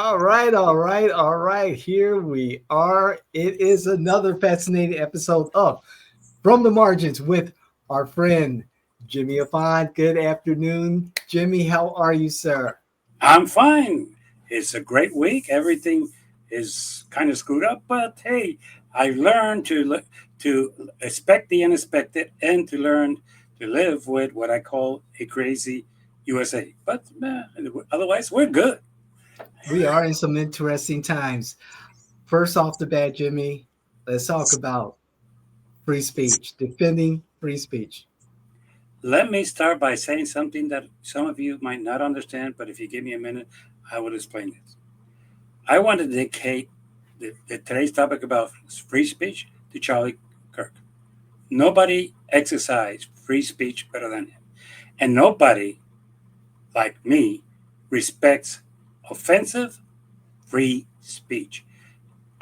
all right. Here we are. It is another fascinating episode of From the Margins with our friend Jimmy Afan. Good afternoon, Jimmy. How are you, sir? I'm fine. It's a great week. Everything is kind of screwed up, but hey, I learned to expect the unexpected and to learn to live with what I call a crazy USA. But otherwise, we're good. We are in some interesting times. First off the bat, Jimmy, let's talk about free speech, defending free speech. Let me start by saying something that some of you might not understand, but if you give me a minute, I will explain it. I want to dedicate today's topic about free speech to Charlie Kirk. Nobody exercised free speech better than him. And nobody, like me, respects offensive free speech.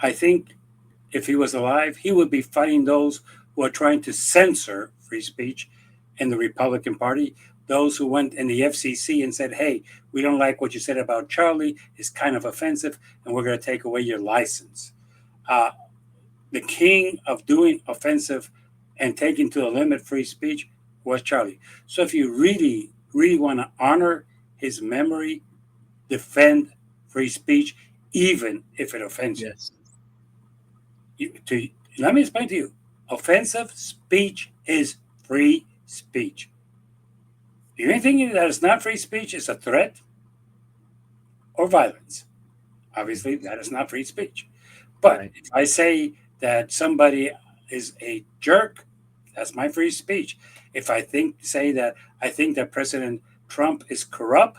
I think if he was alive, he would be fighting those who are trying to censor free speech in the Republican Party, those who went in the FCC and said, hey, we don't like what you said about Charlie, it's kind of offensive, and we're going to take away your license. Uh, the king of doing offensive and taking to the limit free speech was Charlie. So if you really, really want to honor his memory, defend free speech, even if it offends you. Yes. Let me explain to you. Offensive speech is free speech. The only thing that is not free speech is a threat or violence. Obviously, that is not free speech. But Right. if I say that somebody is a jerk, that's my free speech. If say that I think that President Trump is corrupt,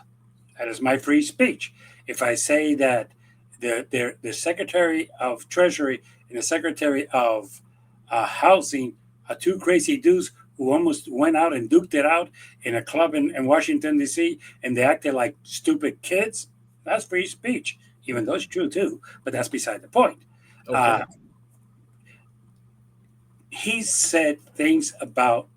that is my free speech. If I say that the Secretary of Treasury and the Secretary of Housing are two crazy dudes who almost went out and duked it out in a club in Washington, D.C., and they acted like stupid kids, that's free speech, even though it's true too, but that's beside the point. Uh, Okay. he said things about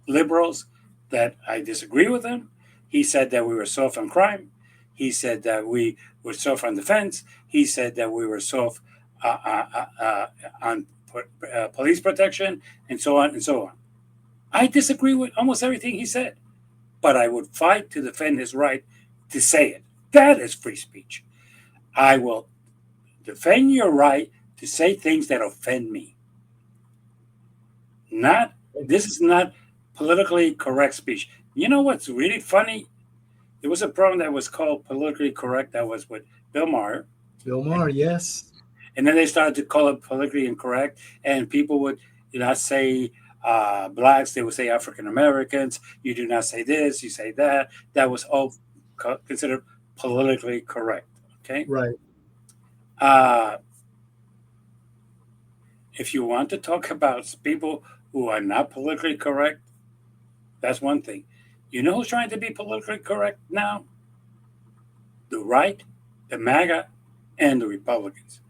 liberals that I disagree with him. He said that we were soft on crime. He said that we were soft on defense. He said that we were soft on police protection, and so on and so on. I disagree with almost everything he said, but I would fight to defend his right to say it. That is free speech. I will defend your right to say things that offend me. Not This is not politically correct speech. You know what's really funny? There was a program that was called politically correct that was with Bill Maher, Bill Maher, yes. and then they started to call it politically incorrect, and people would not say blacks; they would say African Americans. You do not say this; you say that. That was all considered politically correct. Okay. Right. Uh, if you want to talk about people who are not politically correct, that's one thing. You know who's trying to be politically correct now? The right, the MAGA, and the Republicans.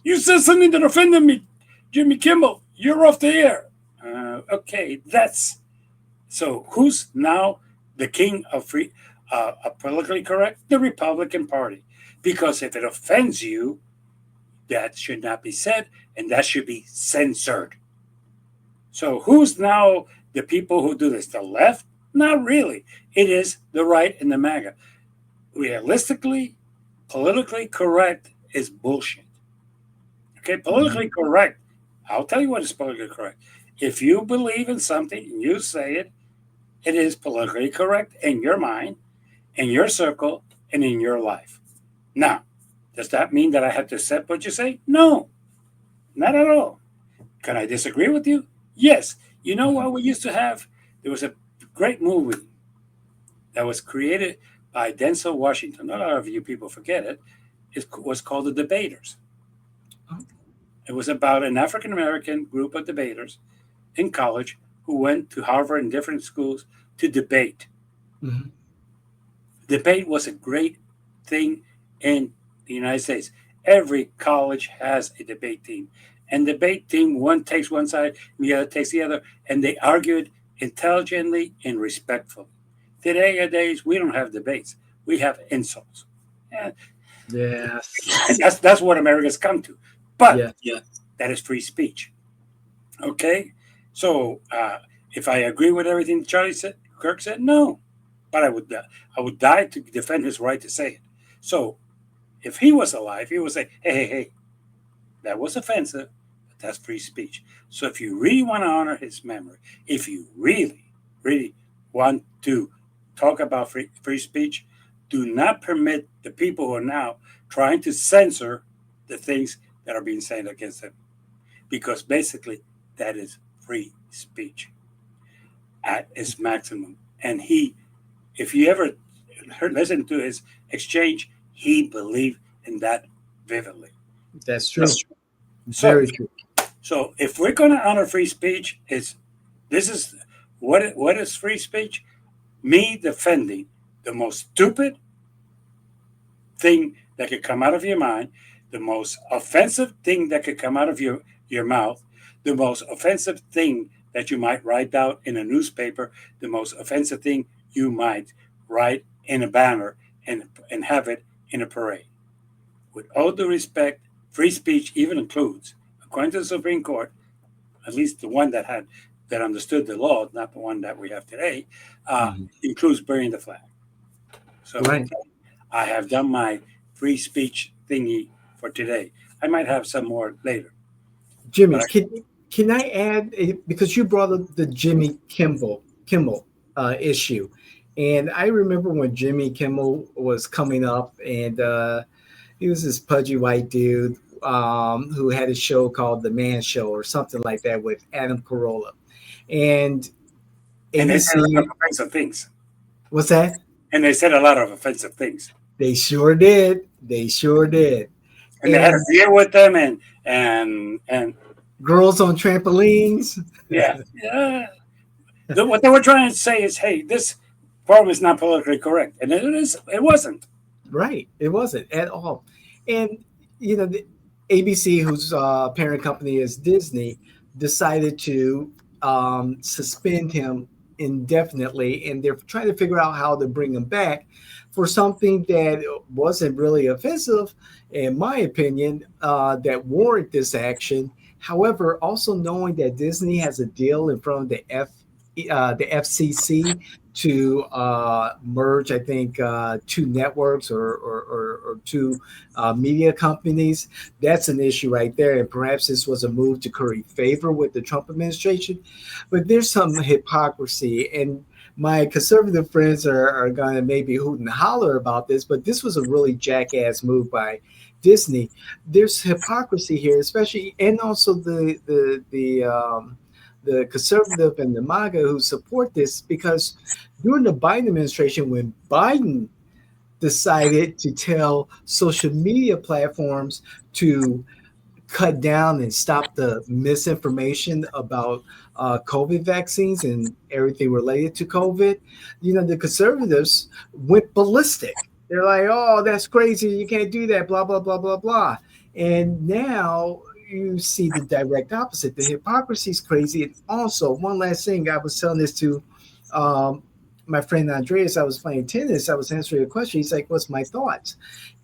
You said something that offended me, Jimmy Kimmel. You're off the air. Okay, that's so. Who's now the king of politically correct? The Republican Party, because if it offends you, that should not be said, and that should be censored. So who's now the people who do this? The left? Not really. It is the right and the MAGA. Realistically, politically correct is bullshit. Okay, politically correct. I'll tell you what is politically correct. If you believe in something and you say it, it is politically correct in your mind, in your circle, and in your life. Now, does that mean that I have to accept what you say? No, not at all. Can I disagree with you? Yes. You know Mhm. what we used to have? There was a great movie that was created by Denzel Washington. A lot of you people forget it. It was called The Debaters. Oh, It was about an African American group of debaters in college who went to Harvard and different schools to debate. mhm. Debate was a great thing in the United States. Every college has a debate team. And debate team, one takes one side, and the other takes the other, and they argued intelligently and respectfully. Today, nowadays, we don't have debates. We have insults. And Yes. That's what America's come to. But Yeah. that is free speech. Okay, so if I agree with everything Charlie said, Kirk said, no, but I would die to defend his right to say it. So if he was alive, he would say, hey, hey, hey, that was offensive, but that's free speech. So if you really want to honor his memory, if you really, really want to talk about free speech, do not permit the people who are now trying to censor the things that are being said against him, because basically that is free speech at its maximum. And if you ever listen to his exchange, he believed in that vividly. That's So, true. so, Very true. so if we're going to honor free speech, this is what is free speech? Me defending the most stupid thing that could come out of your mind, the most offensive thing that could come out of your mouth, the most offensive thing that you might write out in a newspaper, the most offensive thing you might write in a banner and have it in a parade. With all due respect, free speech even includes, according to the Supreme Court, at least the one that understood the law, not the one that we have today, Mhm. includes burning the flag. So Right. I have done my free speech thingy for today. I might have some more later, but Jimmy, can I add because you brought up the Jimmy Kimmel issue, and I remember when Jimmy Kimmel was coming up, and he was this pudgy white dude who had a show called The Man Show or something like that with Adam Carolla, and and they said a lot of ABC. offensive things, What's that? and they said a lot of offensive things, They sure did. They sure did. and they had a And beer with them, and girls on trampolines. yeah, yeah. What they were trying to say is, hey, this problem is not politically correct, and it is. It wasn't. Right. It wasn't at all. And, the ABC, whose parent company is Disney, decided to suspend him indefinitely. And they're trying to figure out how to bring him back for something that wasn't really offensive, in my opinion, that warrant this action. However, also knowing that Disney has a deal in front of the FCC to merge, I think, two networks or two media companies. That's an issue right there. And perhaps this was a move to curry favor with the Trump administration. But there's some hypocrisy. And my conservative friends are going to maybe hoot and holler about this, but this was a really jackass move by Disney. There's hypocrisy here, especially, and also the conservative and the MAGA who support this, because during the Biden administration, when Biden decided to tell social media platforms to cut down and stop the misinformation about COVID vaccines and everything related to COVID, the conservatives went ballistic. They're like, oh, that's crazy. You can't do that, blah, blah, blah, blah, blah. And now you see the direct opposite. The hypocrisy is crazy. And also, one last thing, I was telling this to um, my friend Andreas. I was playing tennis. I was answering a question. He's like, what's my thoughts?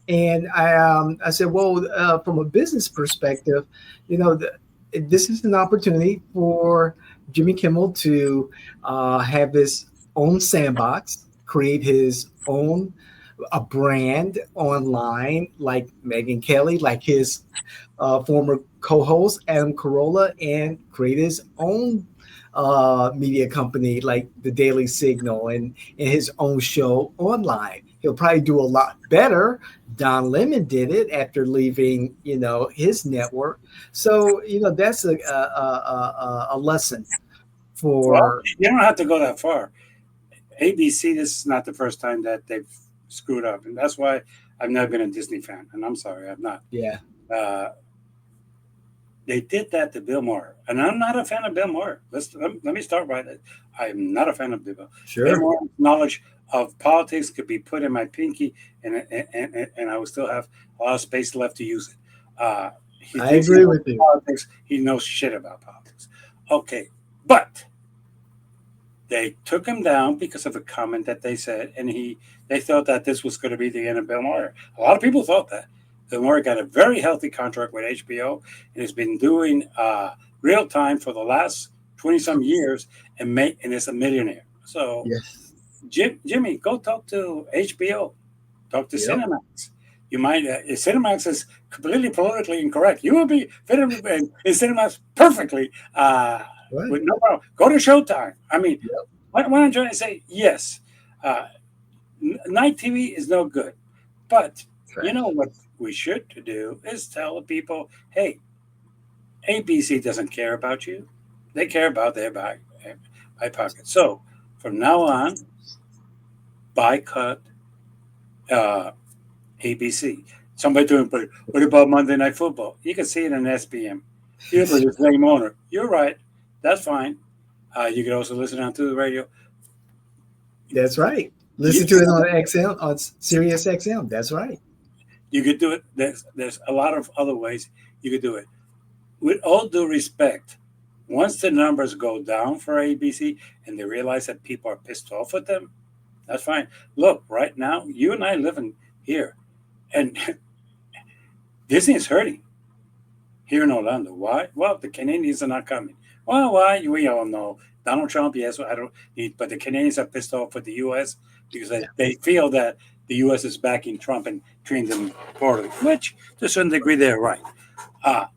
And I said, well, from a business perspective, this is an opportunity for Jimmy Kimmel to have his own sandbox, create his own a brand online, like Megan Kelly, like his former co-host Adam Carolla, and create his own media company like the Daily Signal and his own show online. He'll probably do a lot better. Don Lemon did it after leaving, his network. So, that's a lesson Well, for. you don't have to go that far. ABC. This is not the first time that they've screwed up, and that's why I've never been a Disney fan. And I'm sorry, I'm not. Yeah, Uh, they did that to Bill Maher, and I'm not a fan of Bill Maher. Let me start by that. I'm not a fan of Bill. Bill sure. Maher's knowledge of politics could be put in my pinky, and I would still have a lot of space left to use it. He I thinks he agree knows with you. politics. He knows shit about politics. Okay, but They took him down because of a comment that they said, and they thought that this was going to be the end of Bill Maher. A lot of people thought that. Bill Maher got a very healthy contract with HBO and has been doing real time for the last 20 some years and is a millionaire. So, Yes. Jimmy, go talk to HBO, talk to Yep. Cinemax. You might, if Cinemax is completely politically incorrect, you will be fit in Cinemax perfectly Right. with no problem. Go to Showtime. I mean, Yep. what I'm trying to say, yes, uh, night TV is no good. But you know Trash. what we should do is tell the people, hey, ABC doesn't care about you. They care about their back pocket. So from now on, boycott uh, ABC. Somebody doing, but what about Monday Night Football? You can see it in SBM. You're the same owner. You're right. That's fine. You can also listen on to the radio. That's right. You, Listen to it on XM on Sirius XM. That's right. you could do it. There's a lot of other ways you could do it. With all due respect, once the numbers go down for ABC and they realize that people are pissed off with them, that's fine. Look, right now, you and I live in here, and Disney is hurting here in Orlando. Why? Well, the Canadians are not coming. Well, why? We all know Donald Trump. Yes, I don't need, but the Canadians are pissed off with the U.S. because Yeah. they feel that the U.S. is backing Trump and treating them poorly. Which, to a certain degree, they're right. Uh,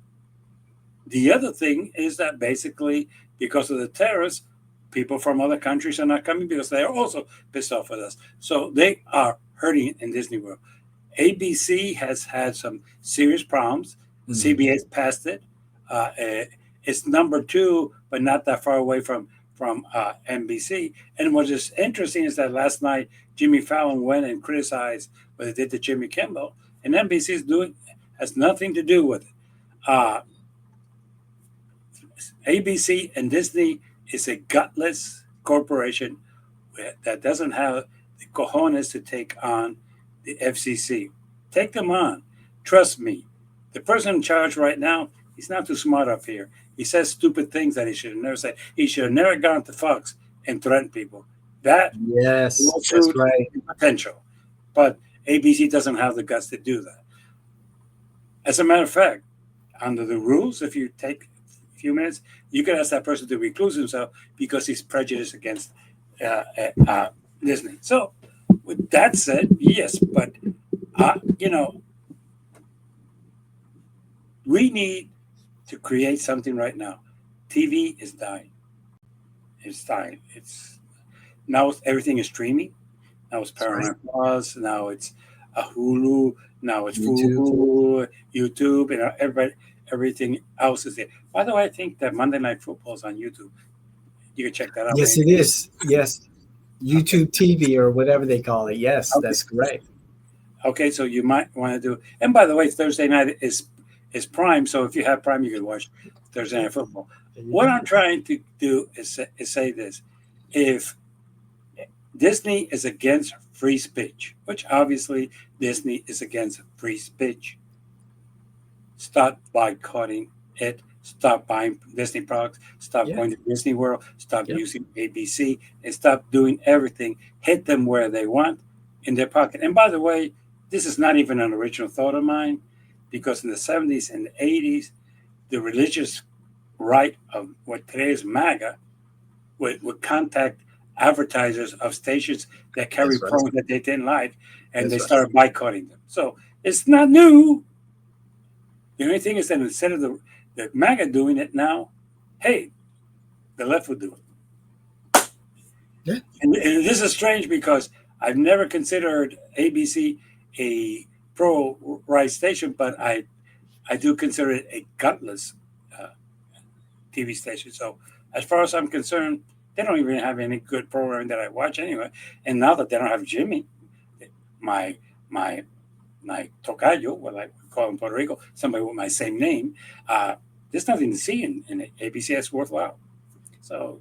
the other thing is that basically, because of the tariffs, people from other countries are not coming because they are also pissed off with us. So they are hurting in Disney World. ABC has had some serious problems. Mhm. CBS passed it. It's number two, but not that far away from NBC. And what is interesting is that last night Jimmy Fallon went and criticized what they did to Jimmy Kimmel, and NBC is doing has nothing to do with it. Uh, ABC and Disney is a gutless corporation that doesn't have the cojones to take on the FCC. Take them on. Trust me. The person in charge right now, he's not too smart up here. He says stupid things that he should have never said. He should have never gone to Fox and threatened people. That Yes, that's lawsuit right. potential. But ABC doesn't have the guts to do that. As a matter of fact, under the rules, if you take a few minutes, you can ask that person to recluse himself because he's prejudiced against uh, uh, Disney. So, with that said, yes, but you know, we need to create something right now. TV is dying. It's dying. It's now everything is streaming. Now it's That's right. Paramount Plus. Now it's a Hulu. Now it's YouTube. Fubu, YouTube, and everything else is there. By the way, I think that Monday Night Football is on YouTube. You can check that out. Yes, Maybe. it is. Yes. Okay. YouTube TV or whatever they call it. Yes, Okay. that's correct. Okay. So you might want to do. And by the way, Thursday night is Prime. So if you have Prime, you can watch Thursday Night Football. There you What go. I'm trying to do is say this: if Disney is against free speech, which obviously Disney is against free speech, stop boycotting it. Stop buying Disney products. Stop Yeah. going to Disney World. Stop Yep. using ABC and stop doing everything. Hit them where they want in their pocket. And by the way, this is not even an original thought of mine because in the 70s and the 80s, the religious right of what today is MAGA would contact advertisers of stations that carry That's right. programs that they didn't like and they That's right. started boycotting them. So it's not new. The only thing is that instead of the MAGA doing it now, hey, the left would do it. Yeah. And this is strange because I've never considered ABC a pro right station, but I do consider it a gutless uh, TV station. So as far as I'm concerned, they don't even have any good programming that I watch anyway. And now that they don't have Jimmy, my my my tocayo, what I call in Puerto Rico, somebody with my same name, there's nothing to see in ABC that's worthwhile. So,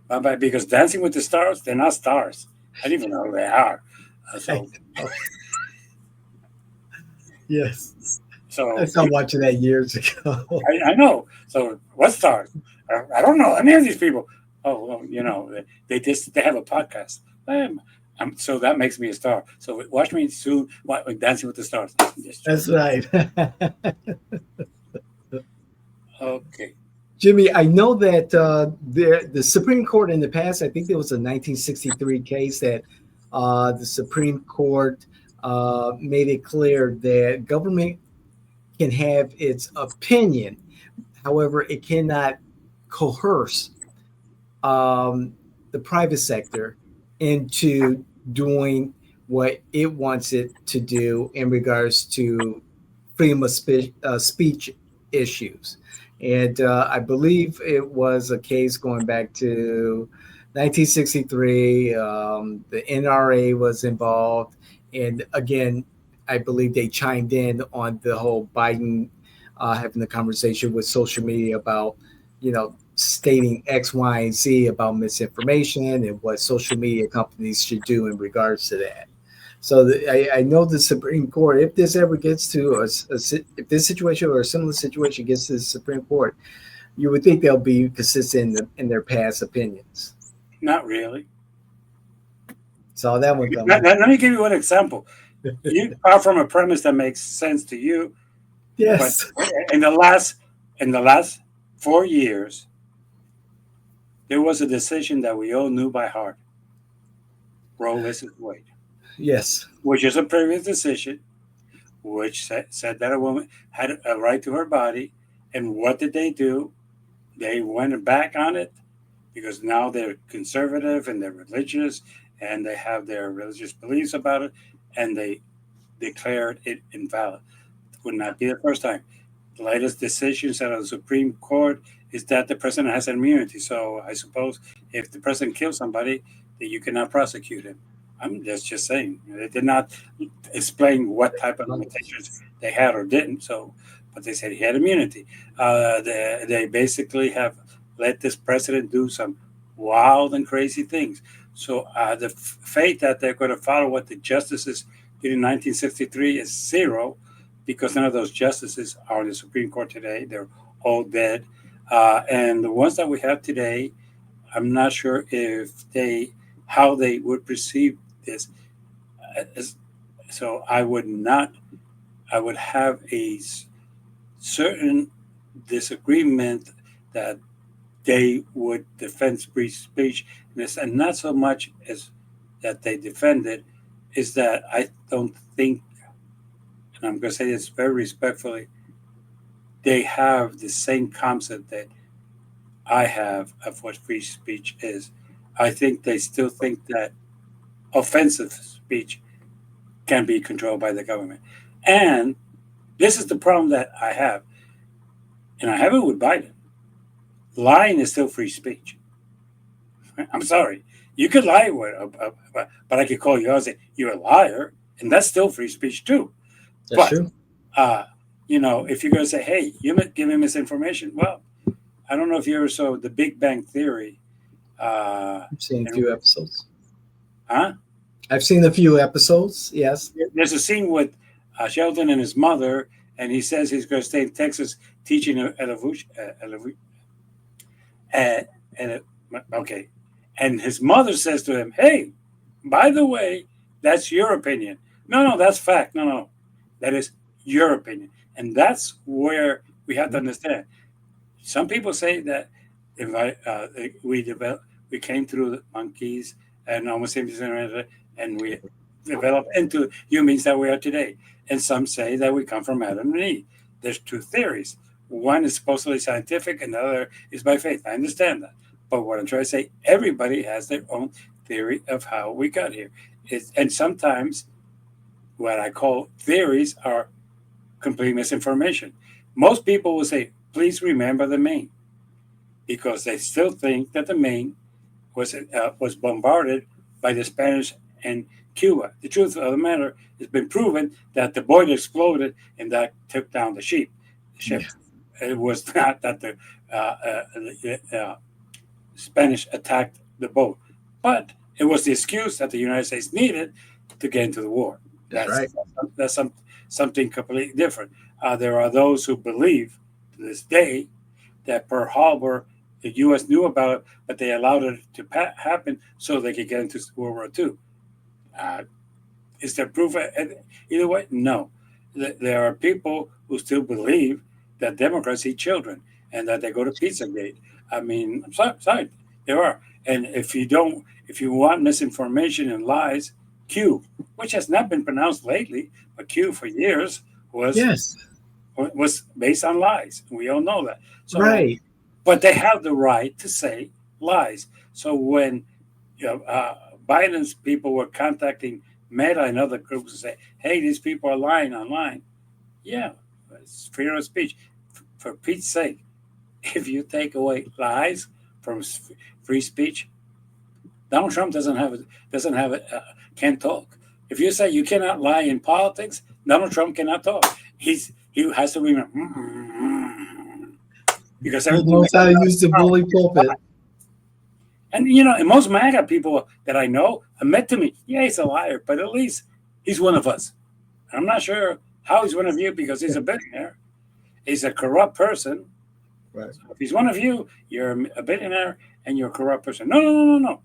bye bye. Because Dancing with the Stars, they're not stars. I don't even know who they are. I So, know. Yes. I so stopped watching that years ago. I know. So, what stars? I don't know any of these people. Oh, well, they have a podcast. So that makes me a star. So watch me soon. Dancing with the Stars. Just That's joking. right. Okay. Jimmy, I know that the Supreme Court in the past, I think there was a 1963 case that the Supreme Court made it clear that government can have its opinion. However, it cannot coerce the private sector into doing what it wants it to do in regards to freedom of speech issues. And I believe it was a case going back to 1963. The NRA was involved. And again, I believe they chimed in on the whole Biden having the conversation with social media about, stating X, Y, and Z about misinformation and what social media companies should do in regards to that. So I know the Supreme Court, if this ever gets to if this situation or a similar situation gets to the Supreme Court, you would think they'll be consistent in their past opinions. Not really. So that one Let, coming. let- let me give you one example. You are from a premise that makes sense to you, but Yes. in the last in the last 4 years, there was a decision that we all knew by heart: Roe versus Wade, Yes. which is a previous decision which said that a woman had a right to her body. And what did they do? They went back on it because now they're conservative and they're religious and they have their religious beliefs about it, and they declared it invalid. It would not be the first time. The latest decisions out of the Supreme Court is that the president has immunity. So I suppose if the president kills somebody, that you cannot prosecute him. I'm just saying. They did not explain what type of limitations they had or didn't. So, but they said he had immunity. They basically have let this president do some wild and crazy things. So the fate that they're going to follow what the justices did in 1963 is zero, because none of those justices are in the Supreme Court today. They're all dead. And the ones that we have today, I'm not sure if they how they would perceive this. So I would not. I would have a certain disagreement that they would defend free speech, and not so much as that they defend it, is that I don't think, and I'm going to say this very respectfully, they have the same concept that I have of what free speech is. I think they still think that offensive speech can be controlled by the government. And this is the problem that I have, and I have it with Biden. Lying is still free speech. I'm sorry. You could lie, but I could call you out and say, you're a liar, and that's still free speech too. That's But, true. uh, if you're going to say, hey, you're giving misinformation, well, I don't know if you ever saw The Big Bang Theory. I've seen a And few episodes. huh? I've seen a few episodes. Yes. There's a scene with Sheldon and his mother, and he says he's going to stay in Texas teaching uh, and okay, and his mother says to him, "Hey, by the way, that's your opinion. No, no, that's fact. No, no, that is your opinion." And that's where we have to understand. Some people say that if we develop, we came through the monkeys and Homo sapiens, and we developed into humans that we are today. And some say that we come from Adam and Eve. There's two theories. One is supposedly scientific, and the other is by faith. I understand that. But what I'm trying to say, everybody has their own theory of how we got here. And sometimes what I call theories are complete misinformation. Most people will say, please remember the Maine, because they still think that the Maine was bombarded by the Spanish and Cuba. The truth of the matter has been proven that the boiler exploded and that took down the ship. Yeah. It was not that the Spanish attacked the boat, but it was the excuse that the United States needed to get into the war. That's That's right. that's something completely different. There are those who believe to this day that Pearl Harbor The U.S. knew about it, but they allowed it to happen so they could get into World War II. Uh, is there proof either way? No. There are people who still believe that Democrats eat children and that they go to Pizzagate. I mean, I'm sorry, there are. And if you want misinformation and lies, Q, which has not been pronounced lately, but Q for years was Yes. was based on lies. We all know that. So, Right. but they have the right to say lies. So when you know, Biden's people were contacting Meta and other groups and say, "Hey, these people are lying online." Yeah, it's freedom of speech. For Pete's sake, if you take away lies from free speech, Donald Trump can't talk. If you say you cannot lie in politics, Donald Trump cannot talk. He has to remember because He everything knows that how comes to out of use the his mouth bully is a lie. pulpit. And and most MAGA people that I know admit to me, yeah, he's a liar, but at least he's one of us. I'm not sure how he's one of you because he's a billionaire. He's a corrupt person. Right. So if he's one of you, you're a billionaire and you're a corrupt person. No, no, no, no, no.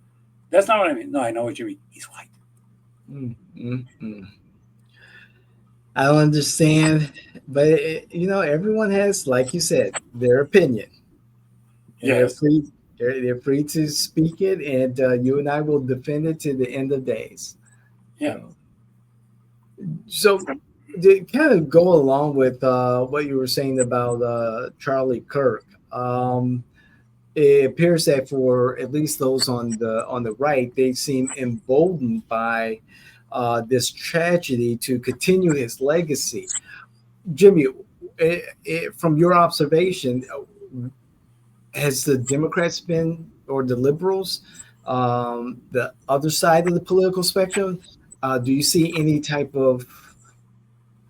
That's not what I mean. No, I know what you mean. He's white. Mm, mm, mm. I don't understand, but everyone has, like you said, their opinion, and they're Yes. free. They're free to speak it, and you and I will defend it to the end of days. You Yeah. know. So, to kind of go along with what you were saying about Charlie Kirk, it appears that for at least those on the right, they seem emboldened by this tragedy to continue his legacy. Jimmy, from your observation, has the Democrats been, or the liberals, the other side of the political spectrum, do you see any type of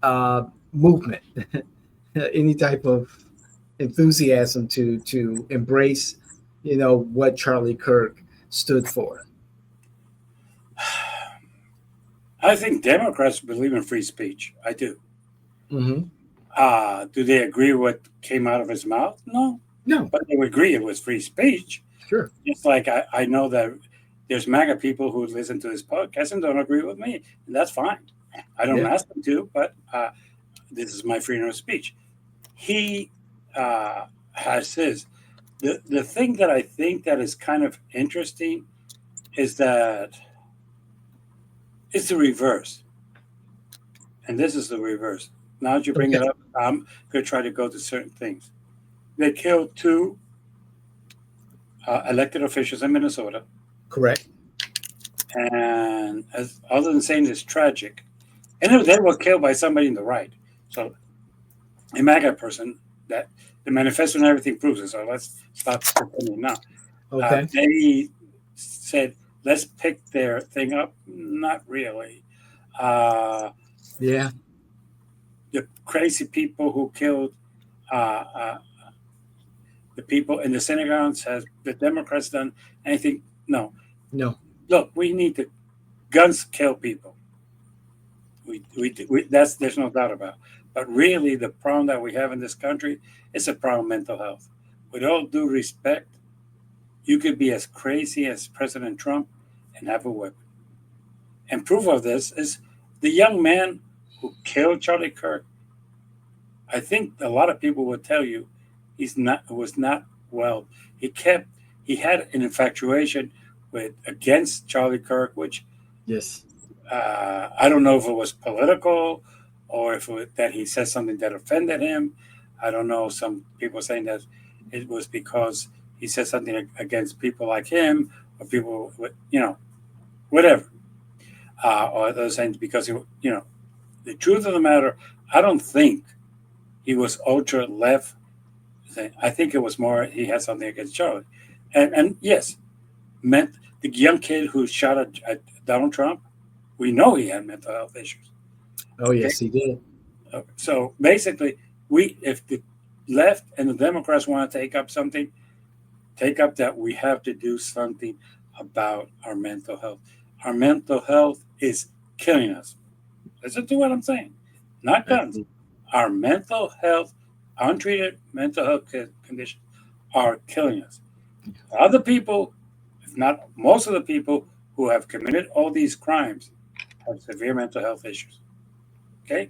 uh, movement, any type of enthusiasm to embrace, what Charlie Kirk stood for? I think Democrats believe in free speech. I do. Hmm. Do they agree with what came out of his mouth? No. No, But they would agree it was free speech. sure, Just like I know that there's MAGA people who listen to this podcast and don't agree with me. And that's fine. I don't yeah, ask them to, but this is my freedom of speech. He has his. The thing that I think that is kind of interesting is that it's the reverse. And this is the reverse. Now that you bring okay, it up, I'm going to try to go to certain things. They killed two elected officials in Minnesota. correct, And as other than saying it's tragic, and they were killed by somebody in the right. So a MAGA person that the manifesto and everything proves it. So let's stop pretending now. okay, They said, let's pick their thing up. Not really. Uh, yeah, the crazy people who killed uh, uh, the people in the synagogues, has the Democrats done anything? No. no, Look, we need to guns kill people. That's there's no doubt about. But really, the problem that we have in this country is a problem of mental health. With all due respect, you could be as crazy as President Trump and have a weapon. And proof of this is the young man who killed Charlie Kirk. I think a lot of people would tell you he was not well. He kept he had an infatuation with against Charlie Kirk, which yes, I don't know if it was political or if that he said something that offended him. I don't know. Some people saying that it was because he said something against people like him or people, whatever. Or those saying because the truth of the matter, I don't think he was ultra left. I think it was more he had something against Charlie, and yes, meant the young kid who shot at Donald Trump. We know he had mental health issues. oh Okay, yes, he did. so basically, if the left and the Democrats want to take up something, take up that we have to do something about our mental health. Our mental health is killing us. Listen to what I'm saying. Not guns. Absolutely. Our mental health, untreated mental health conditions are killing us. Other people, if not most of the people who have committed all these crimes, have severe mental health issues. Okay?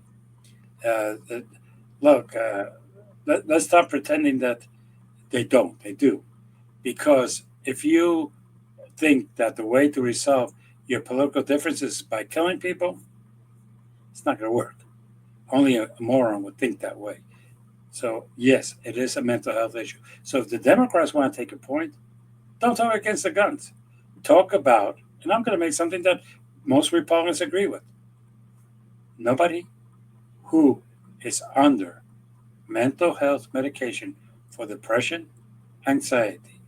Uh, uh, Look, let's stop pretending that they don't. They do. Because if you think that the way to resolve your political differences is by killing people, it's not going to work. Only a moron would think that way. So, yes, it is a mental health issue. So, if the Democrats want to take a point, don't talk against the guns. Talk about, and I'm going to make something that most Republicans agree with, nobody who is under mental health medication for depression, anxiety,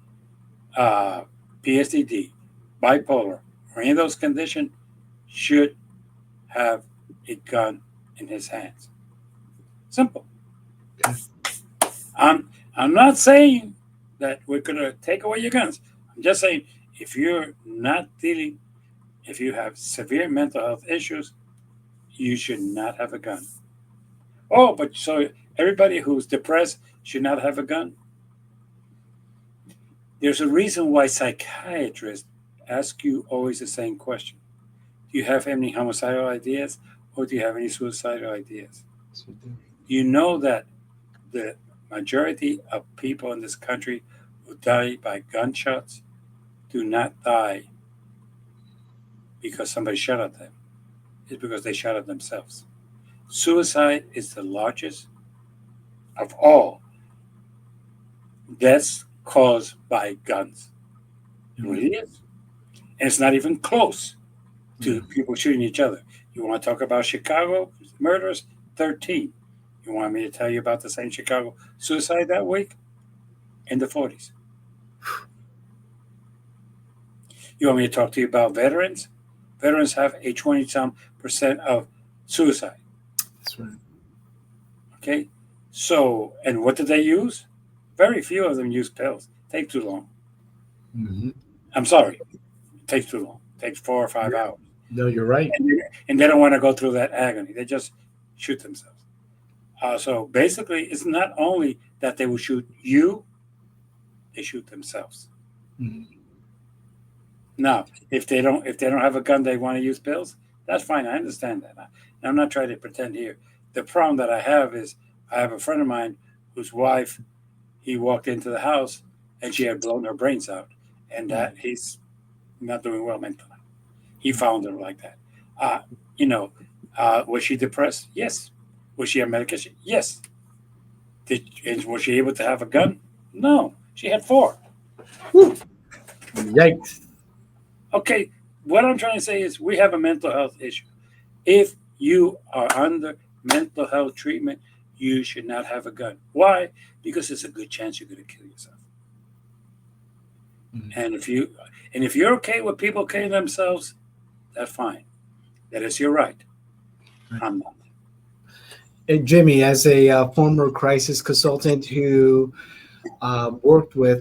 uh, PSTD, bipolar, or any of those conditions should have a gun in his hands. Simple. Okay. I'm I'm not saying that we're gonna take away your guns. I'm just saying if you're not dealing, if you have severe mental health issues, you should not have a gun. Oh, but so everybody who's depressed should not have a gun. There's a reason why psychiatrists ask you always the same question. Do you have any homicidal ideas or do you have any suicidal ideas? You know that the majority of people in this country who die by gunshots do not die because somebody shot at them. It's because they shot at themselves. Suicide is the largest of all deaths caused by guns. It really is. And it's not even close to people shooting each other. You want to talk about Chicago murders? 13. You want me to tell you about the same Chicago suicide that week? In the 40s. You want me to talk to you about veterans? Veterans have a 20 some percent of suicide. That's right. Okay? So, and what did they use? Very few of them use pills. Take too long. Mm-hmm. I'm sorry. It takes too long. It takes 4 or 5 hours. No, you're right. And they don't want to go through that agony. They just shoot themselves. So basically, it's not only that they will shoot you, they shoot themselves. Mm-hmm. Now, if they don't have a gun, they want to use pills. That's fine. I understand that. And I'm not trying to pretend here. The problem that I have is I have a friend of mine whose wife, he walked into the house and she had blown her brains out, and that he's not doing well mentally. He found her like that. Uh, you know, was she depressed? Yes. Was she on medication? Yes. Was she able to have a gun? No. She had four. Whew. Yikes. Okay. What I'm trying to say is we have a mental health issue. If you are under mental health treatment, you should not have a gun. Why? Because there's a good chance you're going to kill yourself. Mm-hmm. And if you're okay with people killing themselves, that's fine. That is your right. I'm not. And Jimmy, as a former crisis consultant who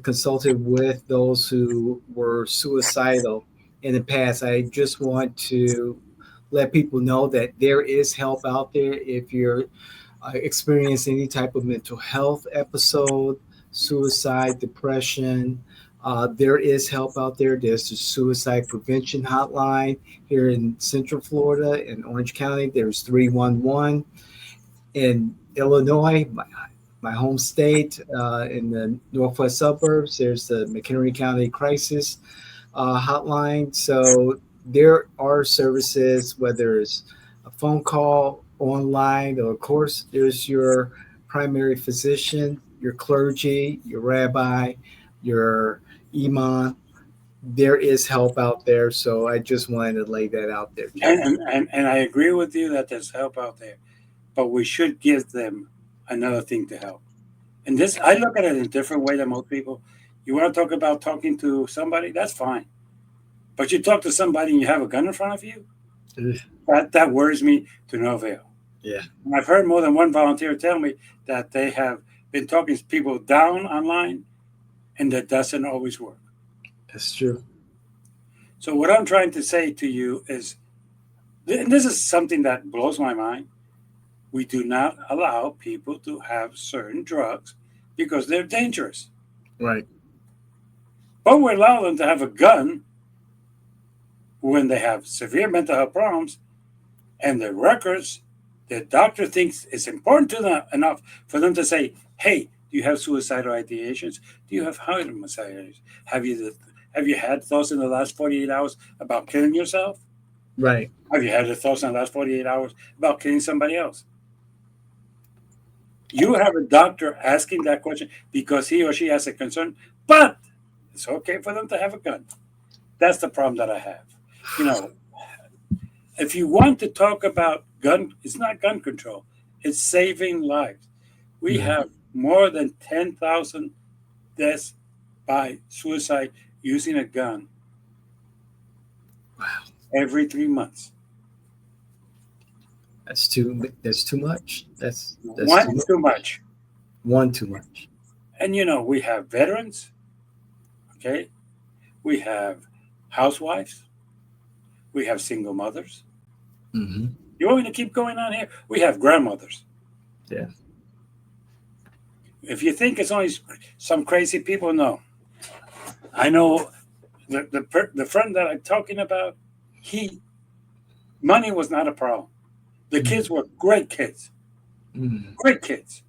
consulted with those who were suicidal in the past, I just want to let people know that there is help out there if you're experiencing any type of mental health episode, suicide, depression. There is help out there. There's the suicide prevention hotline here in Central Florida in Orange County. There's 311 in Illinois, my home state, in the northwest suburbs. There's the McHenry County Crisis hotline. So there are services, whether it's a phone call, online, or of course, there's your primary physician, your clergy, your rabbi, your imam. There is help out there. So I just wanted to lay that out there, And, Jimmy. and I agree with you that there's help out there, but we should give them another thing to help. And this, I look at it in a different way than most people. You want to talk about talking to somebody? That's fine. But you talk to somebody and you have a gun in front of you? Ugh. That worries me to no avail. Yeah, And I've heard more than one volunteer tell me that they have been talking to people down online and that doesn't always work. that's true. So, what I'm trying to say to you is, and this is something that blows my mind, we do not allow people to have certain drugs because they're dangerous. Right. but we allow them to have a gun when they have severe mental health problems, and the records, the doctor thinks it's important to them enough for them to say, "Hey, do you have suicidal ideations? Do you have homicides? Have you had thoughts in the last 48 hours about killing yourself? Right. Have you had the thoughts in the last 48 hours about killing somebody else?" You have a doctor asking that question because he or she has a concern, but it's okay for them to have a gun. That's the problem that I have. You know, if you want to talk about gun, it's not gun control, it's saving lives. We Mhm. have more than 10,000 deaths by suicide using a gun Wow. every 3 months. That's too. That's too much. That's One too is much. too much. One too much. And we have veterans, okay? We have housewives, we have single mothers. Hmm. You want me to keep going on here? We have grandmothers. Yeah. If you think it's only some crazy people, no. I know the friend that I'm talking about. He Money was not a problem. The kids were great kids, Mm-hmm. great kids.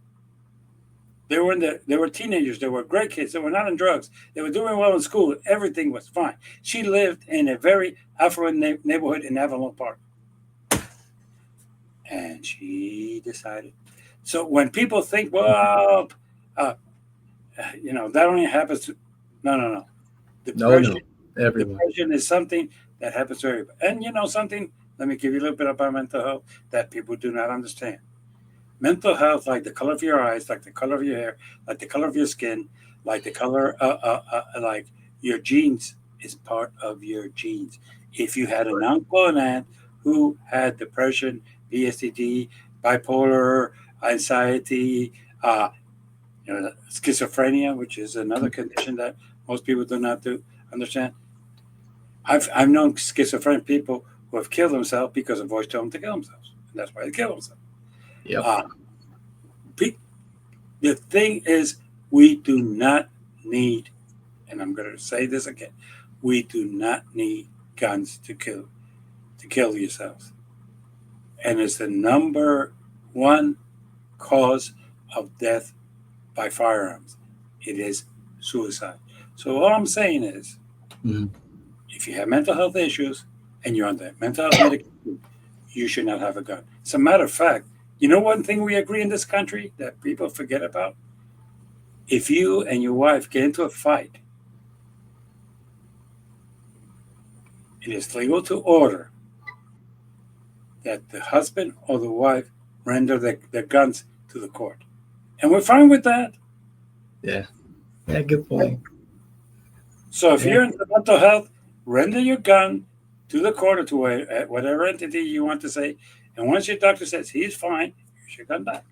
They were teenagers. They were great kids. They were not on drugs. They were doing well in school. Everything was fine. She lived in a very affluent neighborhood in Avalon Park, and she decided. So when people think, well, uh, that only happens to, no, no, no. No, Depression, no. Everyone. depression is something that happens to everybody. And something. Let me give you a little bit about mental health that people do not understand. Mental health, like the color of your eyes, like the color of your hair, like the color of your skin, like the color, like your genes, is part of your genes. If you had an uncle and aunt who had depression, PSTD, bipolar, anxiety, schizophrenia, which is another condition that most people do not understand. I've known schizophrenic people who have killed themselves because a voice told them to kill themselves, and that's why they kill themselves. Yep. Uh, the thing is, we do not need, and I'm going to say this again, we do not need guns to kill yourselves, and it's the number one cause of death by firearms. It is suicide. So all I'm saying is, Mhm. if you have mental health issues and you're on the mental health medication, you should not have a gun. As a matter of fact, one thing we agree in this country that people forget about? If you and your wife get into a fight, it is legal to order that the husband or the wife render their guns to the court. And we're fine with that. Yeah. Yeah. Good point. So if Yeah. you're into mental health, render your gun to the court or to whatever entity you want to say. And once your doctor says he's fine, here's your gun back.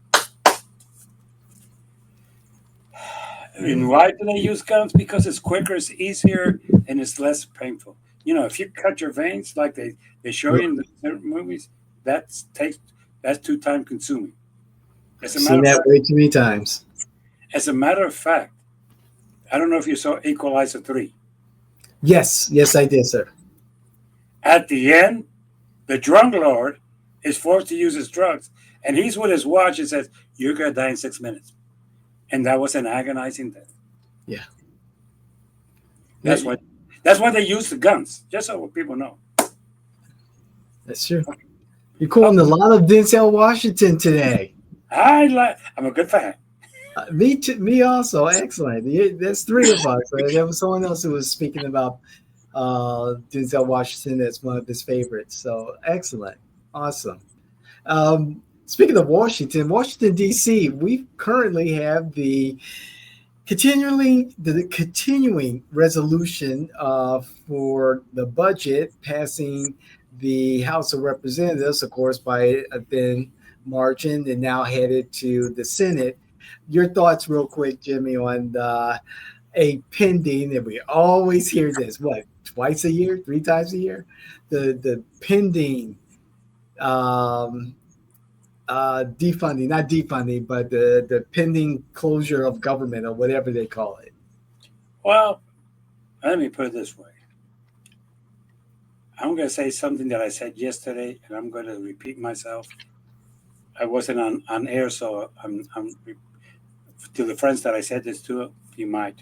And why do they use guns? Because it's quicker, it's easier, and it's less painful. If you cut your veins like they show you in the certain movies, that's too time consuming. As a matter Seen of that fact, way too many times. as a matter of fact, I don't know if you saw Equalizer 3. Yes. Yes, I did, sir. At the end, the drug lord is forced to use his drugs, and he's with his watch and says, "You're gonna die in 6 minutes." And that was an agonizing death. Yeah. That's why that's why they use the guns, just so people know. That's true. You're quoting a lot of Denzel Washington today. I'm a good fan. Me also. Excellent. There's three of us. There was someone else who was speaking about Denzel Washington as one of his favorites. So excellent. Awesome. Speaking of Washington D.C., we currently have the continuing resolution for the budget passing the House of Representatives, of course, by a thin margin, and now headed to the Senate. Your thoughts, real quick, Jimmy, on a pending, and we always hear this, what, twice a year, three times a year? The pending um, defunding, not defunding, but the pending closure of government or whatever they call it. Well, Let me put it this way. I'm going to say something that I said yesterday, and I'm going to repeat myself. I wasn't on air, so I'm to the friends that I said this to. You might.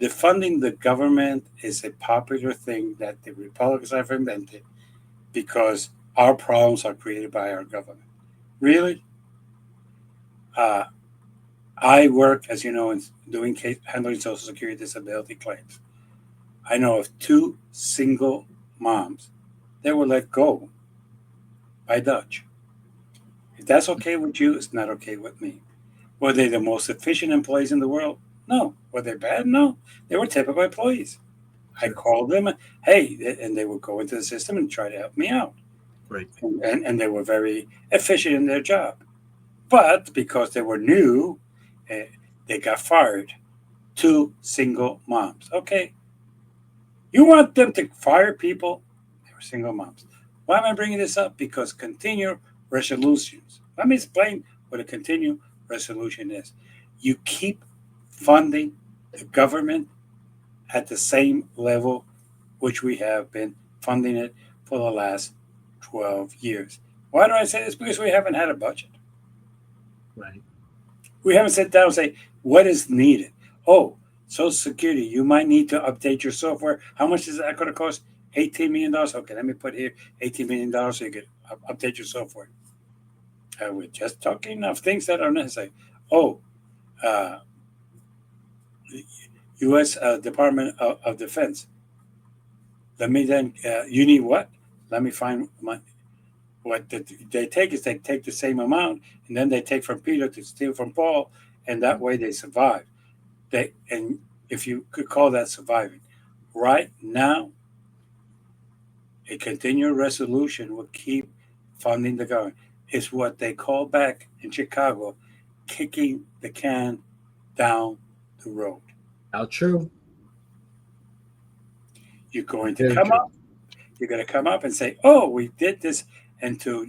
Defunding the government is a popular thing that the Republicans have invented because our problems are created by our government. Really? Uh, I work, as you know, in doing handling Social Security disability claims. I know of two single moms that were let go by Dutch. If that's okay with you, it's not okay with me. Were they the most efficient employees in the world? No. Were they bad? No. They were typical employees. I Sure. called them, hey, and they would go into the system and try to help me out. Right. And they were very efficient in their job. But because they were new, uh, they got fired. Two single moms. Okay. You want them to fire people? They were single moms. Why am I bringing this up? Because continual resolutions. Let me explain what a continual resolution is. You keep funding the government at the same level which we have been funding it for the last 12 years. Why do I say this? Because we haven't had a budget. Right. We haven't sat down and say, what is needed? Oh, Social Security, you might need to update your software. How much is that going to cost? $18 million. Okay, let me put here $18 million so you can update your software. We're just talking of things that are necessary. Oh, uh, U.S. Department of Defense. Let me then, you need what? Let me find my, what they take is they take the same amount and then they take from Peter to steal from Paul, and that way they survive. And if you could call that surviving, right now, a continual resolution will keep funding the government. It's what they call back in Chicago, kicking the can down the road. How true. You're going to Very come true. up. You're going to come up and say, "Oh, we did this into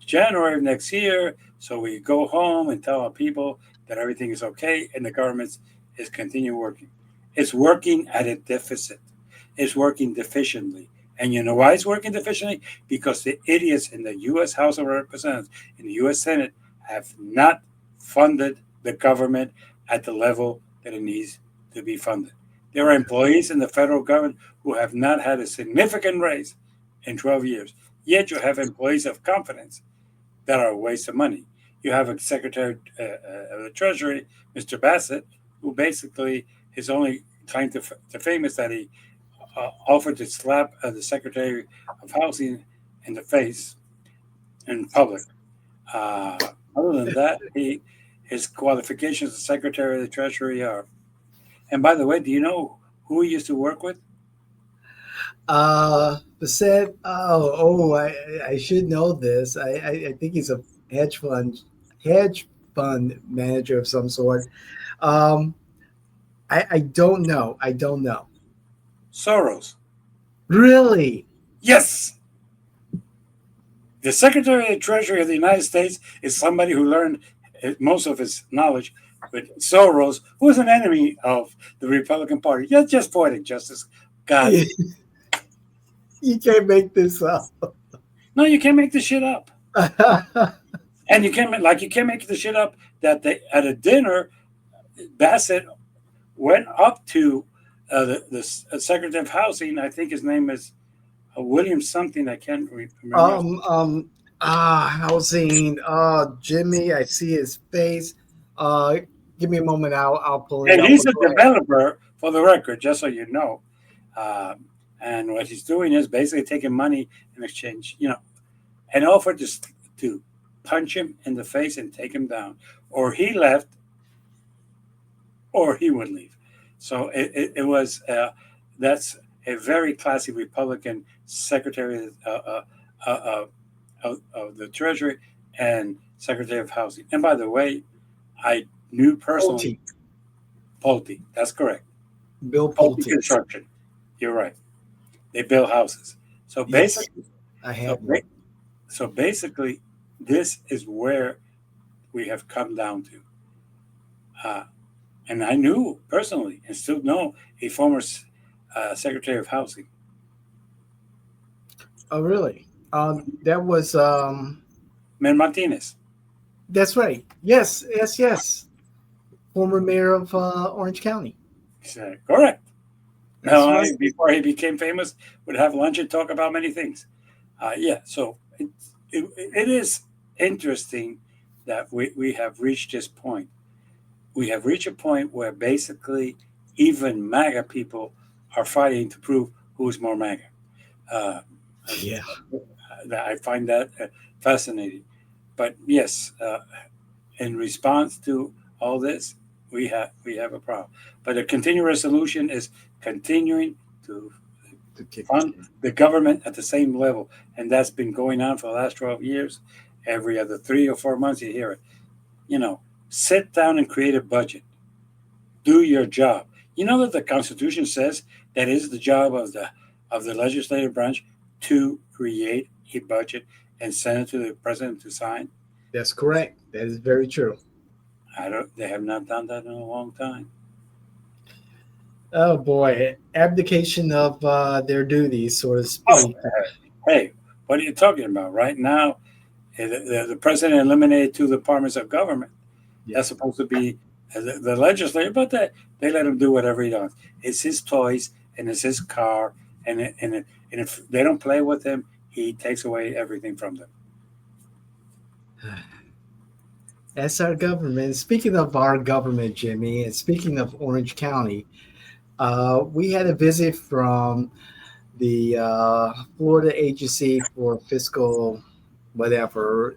January of next year." So we go home and tell our people that everything is okay, and the government is continue working. It's working at a deficit. It's working deficiently. And you know why it's working deficiently? Because the idiots in the U.S. House of Representatives, in the U.S. Senate, have not funded the government at the level that it needs to be funded. There are employees in the federal government who have not had a significant raise in 12 years. Yet you have employees of confidence that are a waste of money. You have a Secretary of the Treasury, Mr. Bassett, who basically his only claim to fame is that he offered to slap the Secretary of Housing in the face in public. Uh, Other than that, his qualifications as Secretary of the Treasury are. And by the way, do you know who he used to work with? Bassett. I should know this. I think he's a hedge fund hedge fund manager of some sort. Um, I don't know. I don't know. Soros. Really? Yes, the Secretary of the Treasury of the United States is somebody who learned most of his knowledge with Soros, who is an enemy of the Republican Party. Yeah, just poetic justice. God, You can't make this up. no, you can't make this shit up. And you can't make the shit up that they at a dinner, Bassett went up to the Secretary of Housing. I think his name is William something. I can't remember. um, um, Housing. Jimmy, I see his face. Uh, Give me a moment. I'll pull it And up. he's But a go ahead. developer, for the record, just so you know. Um, and what he's doing is basically taking money in exchange, and offered to punch him in the face and take him down, or he left, or he would leave. So it was that's a very classy Republican Secretary of the Treasury and Secretary of Housing. And by the way, I knew personally Pulte. Pulte. That's correct. Bill Pulte Pulte. Construction. You're right. They build houses. So Yes, basically, I so have one. so basically, this is where we have come down to. Uh, And I knew personally and still know a former Secretary of Housing, Oh, really? That was Man Martinez. that's right. Yes, yes, yes. Former mayor of Orange County. He said, correct. That's Now, right. before he became famous, would have lunch and talk about many things. Yeah, so it is interesting that we have reached this point. We have reached a point where basically even MAGA people are fighting to prove who's more MAGA. Uh, Yeah. I find that fascinating. But yes, in response to all this, we have a problem. But a continuing resolution is continuing to To kick the fund can. the government at the same level, and that's been going on for the last 12 years. Every other 3 or 4 months, you hear it. You know, sit down and create a budget. Do your job. You know that the Constitution says that is the job of the legislative branch to create a budget and send it to the president to sign. That's correct. That is very true. I don't. They have not done that in a long time. Oh boy, abdication of their duties, so to Oh, speak. hey, what are you talking about? Right now, the president eliminated two departments of government. Yeah. That's supposed to be the legislature, but they let him do whatever he wants. It's his toys and it's his car, and if they don't play with him, he takes away everything from them. That's our government. Speaking of our government, Jimmy, and speaking of Orange County, we had a visit from the Florida Agency for Fiscal whatever,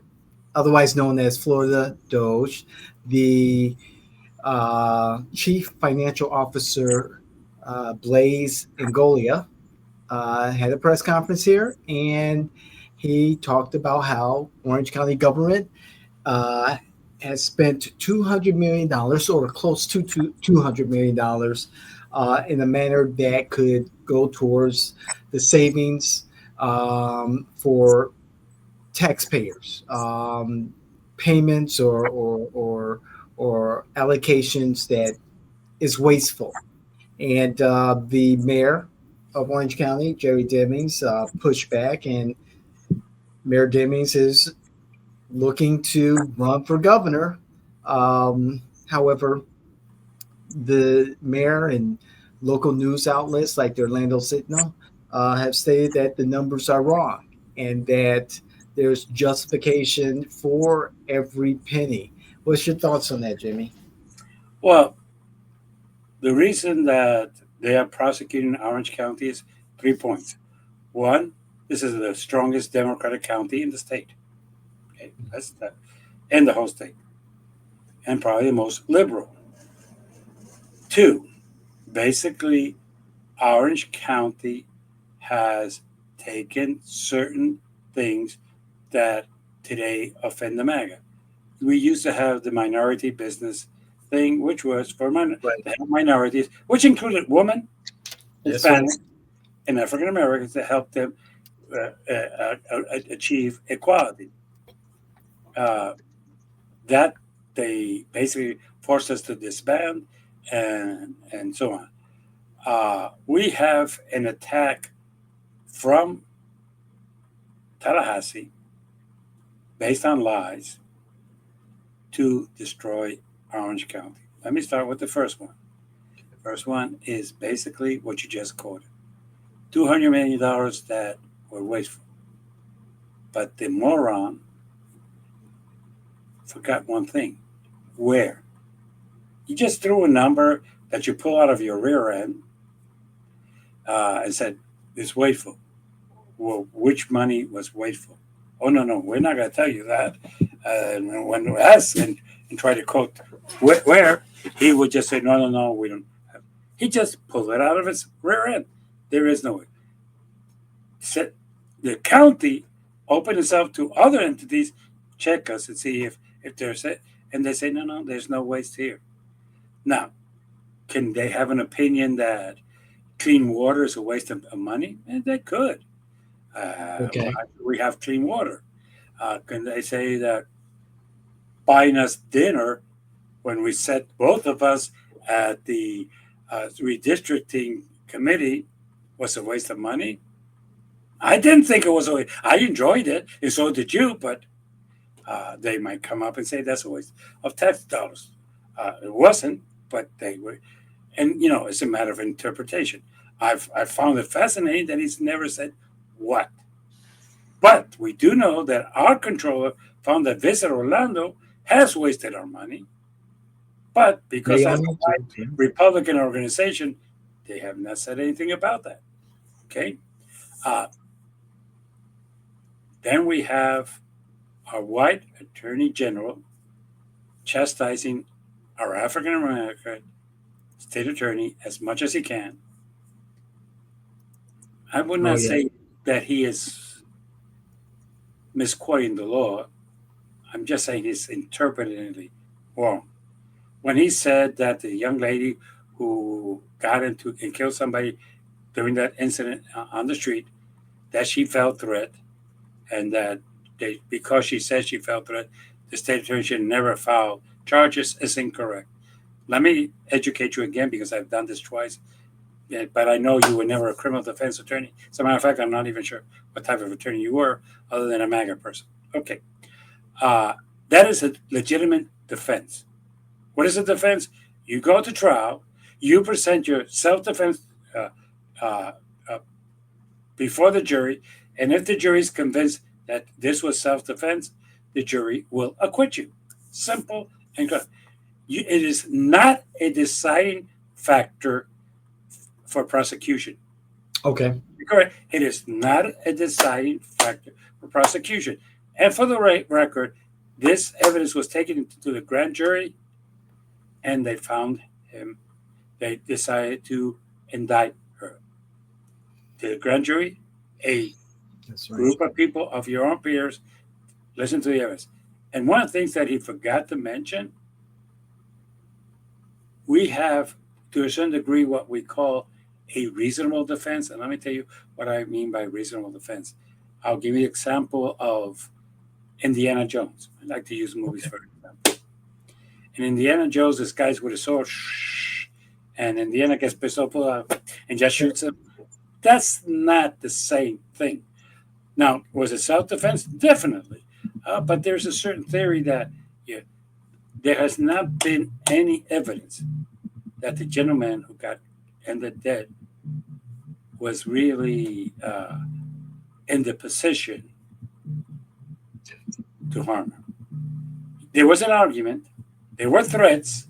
otherwise known as Florida Doge. The chief financial officer, Blaise Ngolia, had a press conference here, and he talked about how Orange County government uh, has spent $200 million or close to $200 million in a manner that could go towards the savings for taxpayers, payments or allocations that is wasteful. And the mayor of Orange County, Jerry Demings, pushed back, and Mayor Demings is looking to run for governor. However, the mayor and local news outlets like the Orlando Sentinel have stated that the numbers are wrong and that there's justification for every penny. What's your thoughts on that, Jimmy? Well, the reason that they are prosecuting Orange County is 3 points. One, this is the strongest Democratic county in the state. Okay, that's that, in the whole state, and probably the most liberal. Two, basically, Orange County has taken certain things that today offend the MAGA. We used to have the minority business thing, which was for Right. to help minorities, which included women, That's right. Hispanic, and African Americans to help them achieve equality. Uh, that they basically forced us to disband and so on. We have an attack from Tallahassee based on lies to destroy Orange County. Let me start with the first one. The first one is basically what you just quoted $200 million that were wasteful. But the moron forgot one thing. Where? You just threw a number that you pull out of your rear end and said, it's wasteful. Well, which money was wasteful? Oh, no, no, we're not going to tell you that. And when we ask and try to quote where, he would just say, no, no, no, we don't have. He just pulled it out of his rear end. There is no way. The county opened itself to other entities, check us and see if there's it. And they say, no, no, there's no waste here. Now, can they have an opinion that clean water is a waste of money? And they could. Okay. We have clean water. Can they say that buying us dinner when we set both of us at the redistricting committee was a waste of money. I didn't think it was a waste. I enjoyed it, and so did you, but they might come up and say that's a waste of tax dollars. It wasn't, but they were. And, it's a matter of interpretation. I found it fascinating that he's never said what. But we do know that our controller found that Visit Orlando has wasted our money. But because They that's on a white YouTube. Yeah. Republican organization, they have not said anything about that. Okay. Uh, then we have our white attorney general chastising our African American state attorney as much as he can. I would Oh not yeah. say that he is misquoting the law. I'm just saying he's interpreting it wrong. When he said that the young lady who got into and killed somebody during that incident on the street, that she felt threat, and that because she said she felt threat, the state attorney should never file charges is incorrect. Let me educate you again because I've done this twice. Yeah, but I know you were never a criminal defense attorney. As a matter of fact, I'm not even sure what type of attorney you were, other than a MAGA person. Okay. Uh, that is a legitimate defense. What is a defense? You go to trial, you present your self defense uh, uh, uh, before the jury, and if the jury is convinced that this was self defense, the jury will acquit you. Simple and good. It is not a deciding factor for prosecution. Okay. Correct. It is not a deciding factor for prosecution. And for the record, this evidence was taken to the grand jury, and they found him. They decided to indict her. The grand jury, a That's right. group of people of your own peers, listen to the evidence. And one of the things that he forgot to mention, we have, to a certain degree, what we call a reasonable defense. And let me tell you what I mean by reasonable defense. I'll give you an example of Indiana Jones. I like to use movies Okay. for example. In Indiana Jones, this guy's with a sword, shh, and Indiana gets pissed off and just Sure. shoots him. That's not the same thing. Now, was it self defense? Definitely. But there's a certain theory that yeah, there has not been any evidence that the gentleman who got ended dead was really in the position to harm her. There was an argument, there were threats,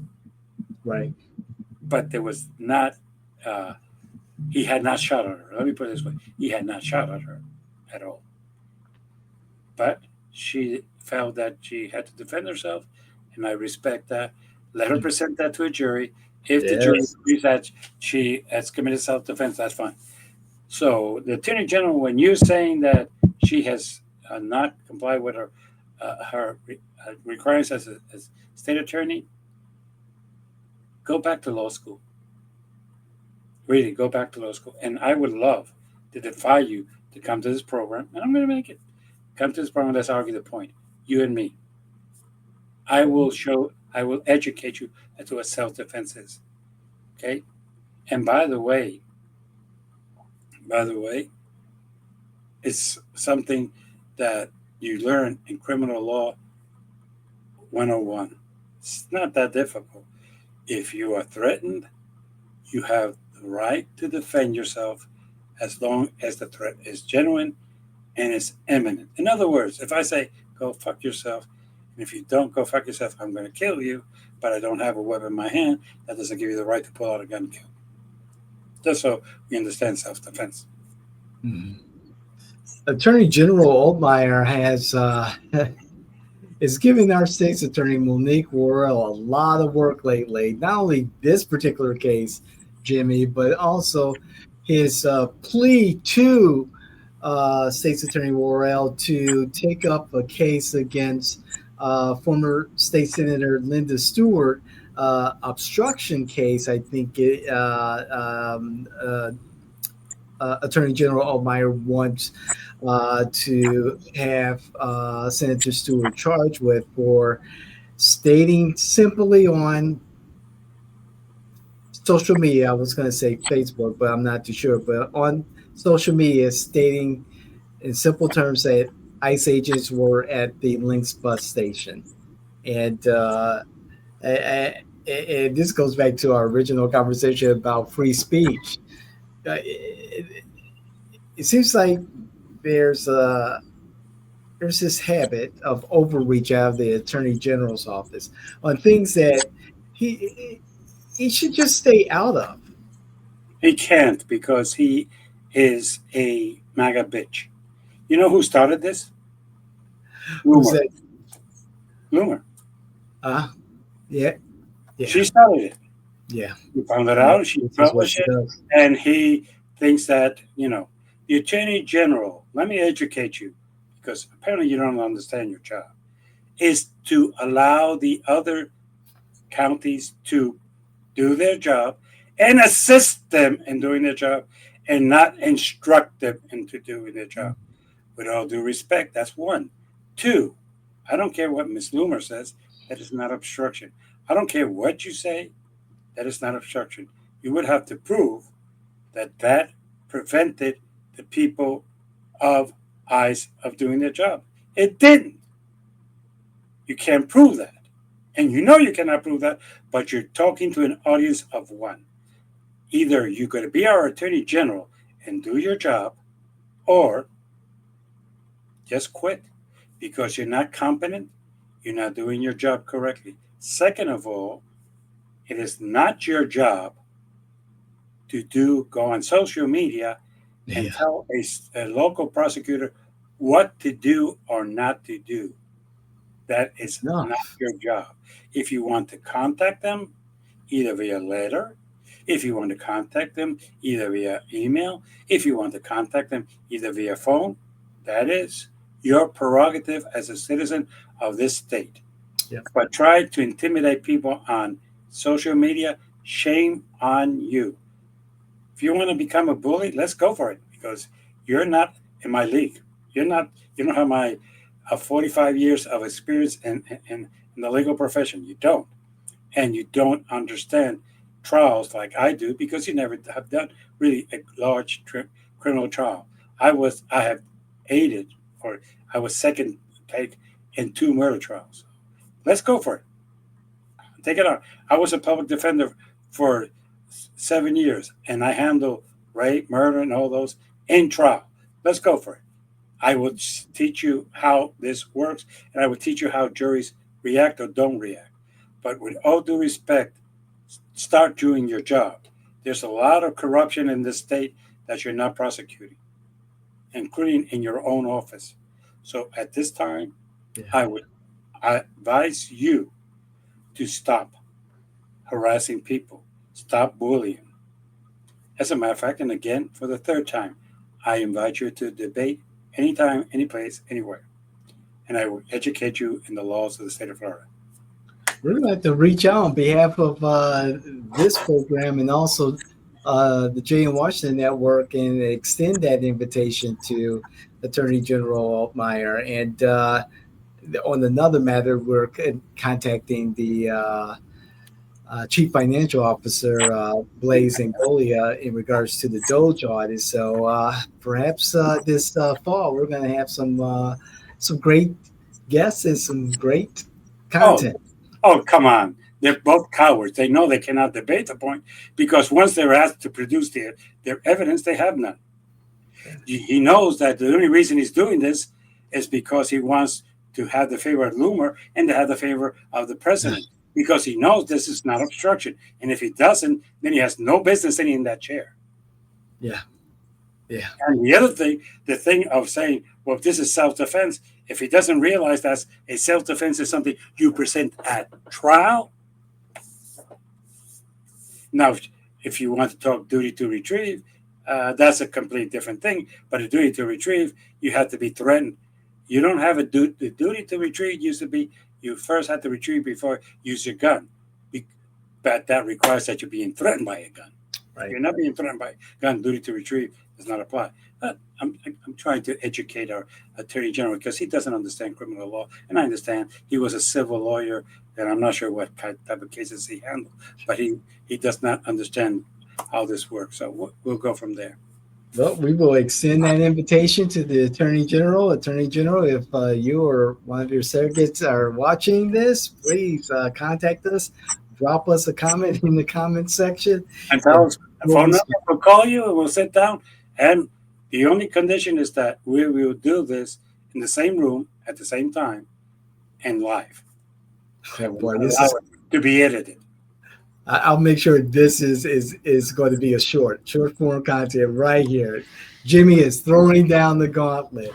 Right. but there was not, uh, he had not shot at her. Let me put it this way, he had not shot at her at all. But she felt that she had to defend herself, and I respect that. Let her present that to a jury. If the jury Yes. agrees that she has committed self defense, that's fine. So the attorney general, when you're saying that she has not complied with her requirements as state attorney, go back to law school. Really, go back to law school. And I would love to defy you to come to this program, and I'm going to make it. Come to this program. Let's argue the point. You and me. I will show. I will educate you as to what self defense is. Okay. And by the way, it's something that you learn in criminal law 101. It's not that difficult. If you are threatened, you have the right to defend yourself as long as the threat is genuine and is imminent. In other words, if I say, go fuck yourself, and if you don't go fuck yourself, I'm going to kill you, but I don't have a weapon in my hand, that doesn't give you the right to pull out a gun and kill. Just so we understand self defense. Mhm. Attorney General Altmaier has is giving our state's attorney Monique Worrell a lot of work lately. Not only this particular case, Jimmy, but also his plea to state's attorney Worrell to take up a case against former state senator Linda Stewart. Obstruction case, I think Attorney General Altmaier wants to have Senator Stewart charged with for stating simply on social media. I was going to say Facebook, but I'm not too sure. But on social media, stating in simple terms that ICE agents were at the Lynx bus station, and and this goes back to our original conversation about free speech. It seems like there's a there's this habit of overreach out of the attorney general's office on things that he he should just stay out of. He can't because he is a MAGA bitch. You know who started this? Who's Loomer. that? Loomer. Uh, yeah, yeah, She started it. yeah, He found it yeah. out. She This is what published she it, does. and he thinks that the attorney general. Let me educate you, because apparently you don't understand your job. Is to allow the other counties to do their job and assist them in doing their job, and not instruct them into doing their job. With all due respect, that's one. Two, I don't care what Miss Loomer says. That is not obstruction. I don't care what you say. That is not obstruction. You would have to prove that prevented the people of ICE of doing their job. It didn't. You can't prove that. And you know you cannot prove that, but you're talking to an audience of one. Either you're going to be our attorney general and do your job, or just quit because you're not competent, you're not doing your job correctly. Second of all, it is not your job to go on social media and Yeah, tell a local prosecutor what to do or not to do. That is not enough. your job. If you want to contact them, either via letter, if you want to contact them either via email, if you want to contact them either via phone, that is your prerogative as a citizen of this state. Yeah, But try to intimidate people on social media, shame on you. If you want to become a bully, let's go for it, because you're not in my league. You're not. You don't have my 45 years of experience in the legal profession. You don't, and you don't understand trials like I do because you never have done really a large criminal trial. I have aided, or I was second take in two murder trials. Let's go for it. Take it on. I was a public defender for 7 years, and I handle rape, murder, and all those in trial. Let's go for it. I will teach you how this works, and I will teach you how juries react or don't react. But with all due respect, start doing your job. There's a lot of corruption in this state that you're not prosecuting, including in your own office. So at this time, yeah. I would advise you to stop harassing people, stop bullying. As a matter of fact, and again for the third time, I invite you to debate anytime, any place, anywhere, and I will educate you in the laws of the state of Florida. We're going to have to reach out on behalf of this program and also the Jay and Washington Network and extend that invitation to Attorney General Altmaier. And on another matter, we're contacting the Chief Financial Officer, Blaise Angolia, in regards to the Doge audit. So perhaps this fall, we're going to have some great guests and some great Oh, content. oh, come on! They're both cowards. They know they cannot debate the point because once they're asked to produce their evidence, they have none. He knows that the only reason he's doing this is because he wants to have the favor of Loomer and to have the favor of the president, because he knows this is not obstruction. And if he doesn't, then he has no business sitting in that chair. Yeah, yeah, And the other thing, the thing of saying, well, if this is self defense, if he doesn't realize that a self defense is something you present at trial. Now, if you want to talk duty to retrieve, that's a completely different thing. But a duty to retrieve, you have to be threatened. You don't have the duty to retrieve used to be you first had to retrieve before you use your gun. But that requires that you're being threatened by a gun. If right. you're not being threatened by a gun, duty to retrieve does not apply. But I'm trying to educate our attorney general because he doesn't understand criminal law, and I understand he was a civil lawyer and I'm not sure what type of cases he handled, but he does not understand how this works. So we'll go from there. Well, we will extend that invitation to the Attorney General. Attorney General, if you or one of your surrogates are watching this, please contact us. Drop us a comment in the comment section. And And tell us a we'll phone be, number. We'll call you and we'll sit down. And the only condition is that we will do this in the same room at the same time and live. oh I will boy, not this allow is. it to be edited. I'll make sure this is going to be a short form content right here. Jimmy is throwing down the gauntlet.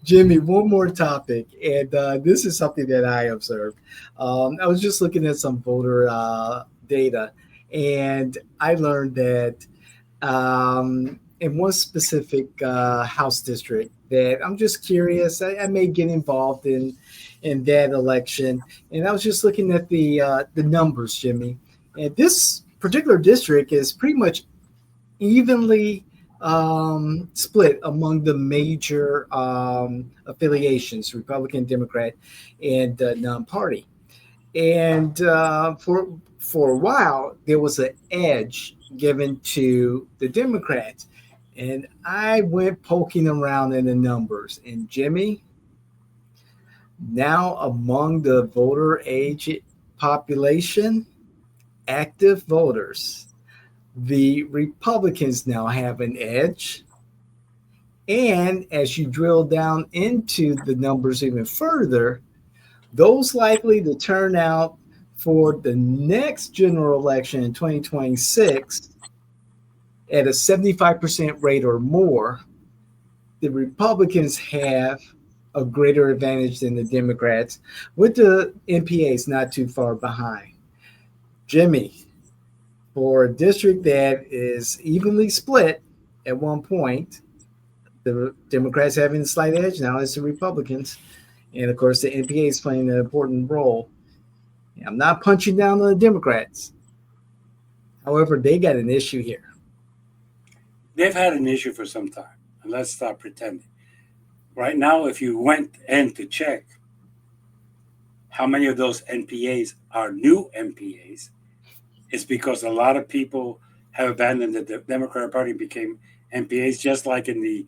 Jimmy, one more topic, and this is something that I observed. I was just looking at some voter data, and I learned that in one specific House district, that I'm just curious. I may get involved in that election, and I was just looking at the numbers, Jimmy. And this particular district is pretty much evenly split among the major affiliations, Republican, Democrat, and non-party. And for a while, there was an edge given to the Democrats. And I went poking around in the numbers. And Jimmy, now among the voter age population, active voters, the Republicans now have an edge. And as you drill down into the numbers even further, those likely to turn out for the next general election in 2026 at a 75% rate or more, the Republicans have a greater advantage than the Democrats, with the NPAs not too far behind. Jimmy, for a district that is evenly split at one point, the Democrats having a slight edge, now it's the Republicans. And of course, the NPA is playing an important role. I'm not punching down on the Democrats. However, they got an issue here. They've had an issue for some time, and let's stop pretending. Right now, if you went in to check how many of those NPAs are new NPAs, it's because a lot of people have abandoned the Democratic Party and became NPAs, just like in the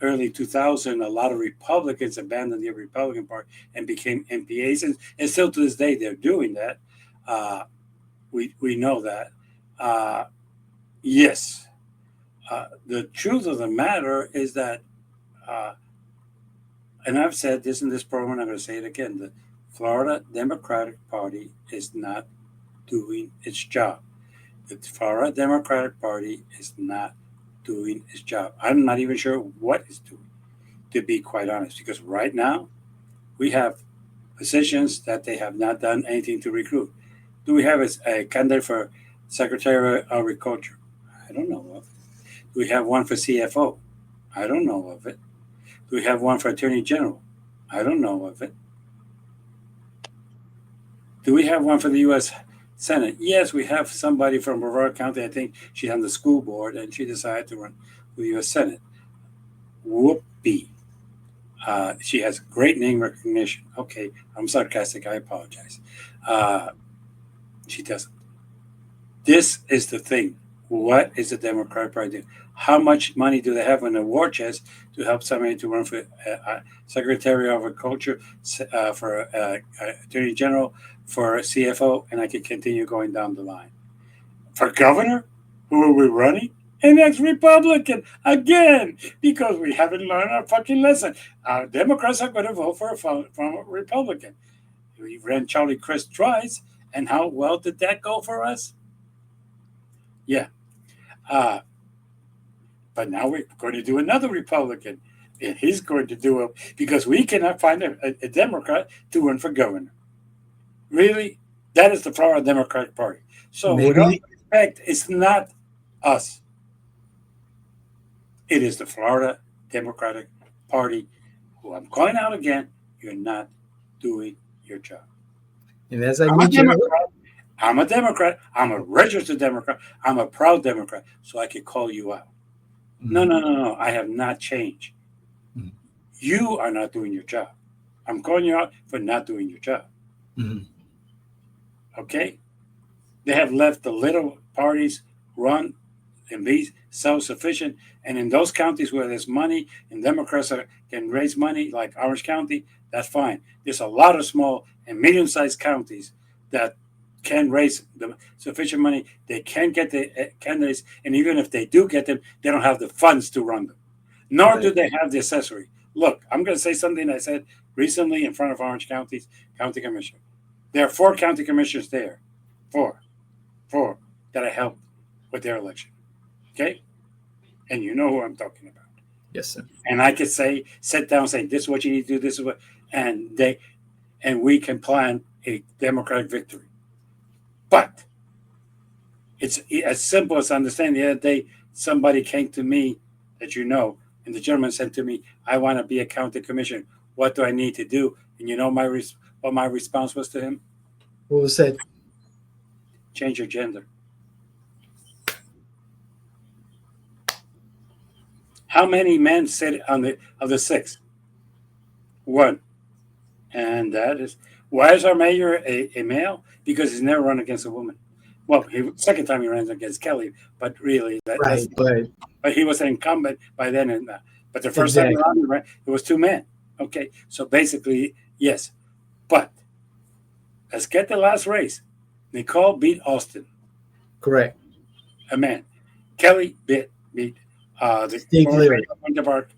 early 2000s, a lot of Republicans abandoned the Republican Party and became NPAs, and still to this day they're doing that. Uh, we know that. Uh, yes, the truth of the matter is that, uh, and I've said this in this program, I'm going to say it again: the Florida Democratic Party is not doing its job. The Florida Democratic Party is not doing its job. I'm not even sure what it's doing, to be quite honest, because right now we have positions that they have not done anything to recruit. Do we have a candidate for Secretary of Agriculture? I don't know of it. Do we have one for CFO? I don't know of it. Do we have one for Attorney General? I don't know of it. Do we have one for the U.S. Senate? Yes, we have somebody from Brevard County. I think she's on the school board, and she decided to run for the U.S. Senate. Whoopee. She has great name recognition. Okay, I'm sarcastic. I apologize. Uh, she doesn't. This is the thing. What is the Democratic Party doing? How much money do they have in the war chest to help somebody to run for Secretary of Agriculture, for Attorney General, for CFO, and I could continue going down the line. For governor, who are we running? An ex-Republican again, because we haven't learned our fucking lesson. Democrats are going to vote for a Republican. We ran Charlie Crist twice, and how well did that go for us? Yeah. Uh, but now we're going to do another Republican, and he's going to do it because we cannot find a Democrat to run for governor. Really? That is the Florida Democratic Party. So, with all Maybe respect, it's not us. It is the Florida Democratic Party, who I'm calling out again. You're not doing your job. and as I I'm a mentioned, Democrat. I'm a Democrat. I'm a registered Democrat. I'm a proud Democrat. So I could call you out. No, mhm, no, no, no. I have not changed. mhm, You are not doing your job. I'm calling you out for not doing your job. mhm. Okay, they have left the little parties run and be self-sufficient. And in those counties where there's money and Democrats can raise money, like Orange County, that's fine. There's a lot of small and medium-sized counties that can raise the sufficient money. They can get the candidates, and even if they do get them, they don't have the funds to run them, nor do Right. they have the accessory. Look, I'm going to say something I said recently in front of Orange County's county commissioner. There are four county commissioners there, four, four that I helped with their election. Okay, and you know who I'm talking about. Yes, sir. And I could say, sit down, say, this is what you need to do. This is what, and we can plan a democratic victory. But it's as simple as understanding. The other day, somebody came to me that you know, and the gentleman said to me, "I want to be a county commissioner. What do I need to do?" And you know what my response was to him? What was that? Change your gender. How many men sit on the of the six? One. And that is why is our mayor a male? Because he's never run against a woman. Well, second time he ran against Kelly, but really that's Right, but but he was an incumbent by then. And but the first time exactly around, it was two men. Okay, so basically yes, but let's get the last race. Nicole beat Austin, correct. a man. Kelly beat the Steve former mayor Leary, of Winter Park.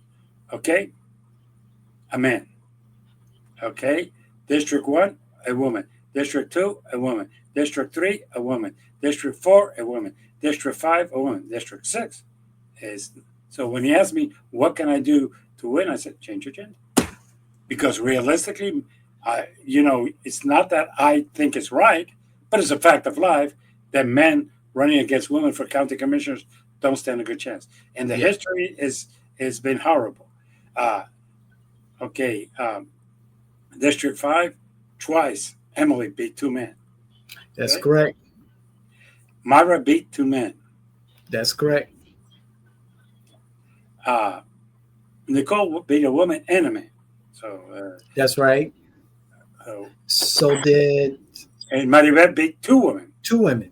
Okay, a man. Okay. District 1, a woman. District 2, a woman. District 3, a woman. District 4, a woman. District 5, a woman. District 6 is. So when he asked me, what can I do to win? I said, change your gender. Because realistically, it's not that I think it's right, but it's a fact of life that men running against women for county commissioners don't stand a good chance. And the yeah, history has been horrible. Uh, okay. District 5, twice Emily beat two men. that's Okay. correct. Myra beat two men. That's correct. Uh, Nicole beat a woman and a man. So, That's right. uh, So did and Maribel beat two women. two women.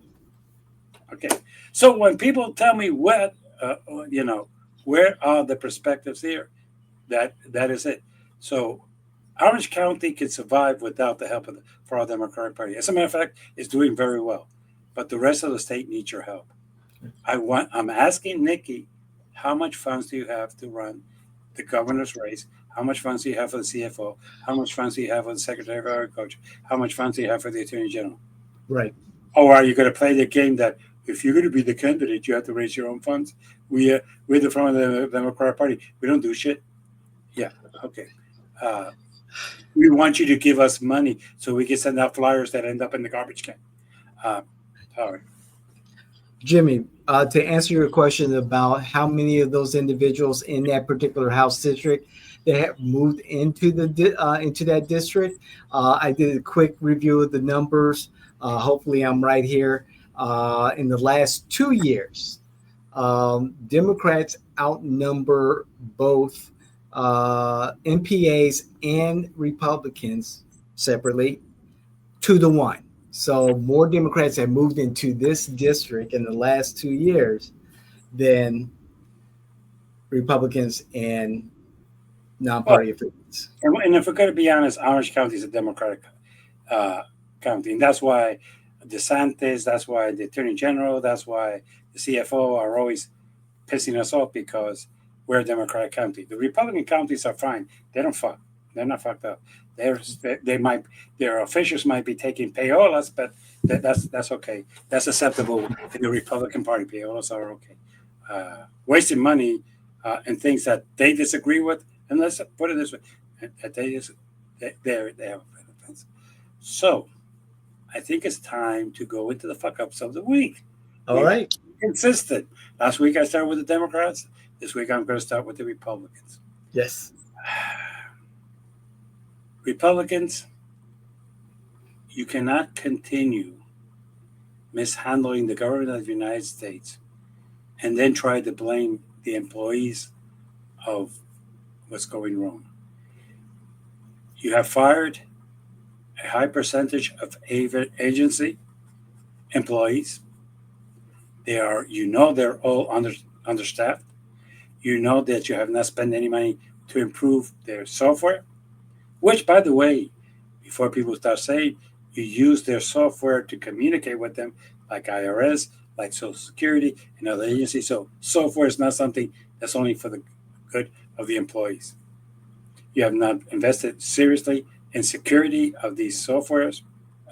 Okay. So when people tell me uh, you know, where are the perspectives here? That is it. So Orange County can survive without the help of the for our Democratic Party. As a matter of fact, it's doing very well. But the rest of the state needs your help. I'm asking Nikki, how much funds do you have to run the governor's race? How much funds do you have for the CFO? How much funds do you have for the Secretary of Agriculture? How much funds do you have for the Attorney General? Right. Or are you going to play the game that if you're going to be the candidate, you have to raise your own funds? We're the front of the Democratic Party. We don't do shit. Yeah. Okay. Uh, we want you to give us money so we can send out flyers that end up in the garbage can. Uh, sorry. Jimmy, to answer your question about how many of those individuals in that particular house district that have moved into into that district, I did a quick review of the numbers. Hopefully, I'm right here. In the last 2 years, Democrats outnumber both MPAs and Republicans separately 2-1. So more Democrats have moved into this district in the last 2 years than Republicans and Well, non-party affiliates. and if we're going to be honest, Orange County is a Democratic uh, county, and that's why DeSantis, that's why the Attorney General, that's why the CFO are always pissing us off because we're a Democratic county. The Republican counties are fine; they don't fuck. They're not fucked up. They might their officials might be taking payolas, but that's okay. That's acceptable in the Republican Party. Payolas are okay. Wasting money and things that they disagree with, and let's put it this way, that they have a offense. So I think it's time to go into the fuck ups of the week. All We've right. been consistent. Last week I started with the Democrats. This week I'm going to start with the Republicans. Yes. Republicans, you cannot continue mishandling the government of the United States and then try to blame the employees of what's going wrong. You have fired a high percentage of agency employees. They are, they're all understaffed. You know that you have not spent any money to improve their software, which, by the way, before people start saying you use their software to communicate with them, like IRS, like Social Security, and other agencies. So software is not something that's only for the good of the employees. You have not invested seriously in security of these softwares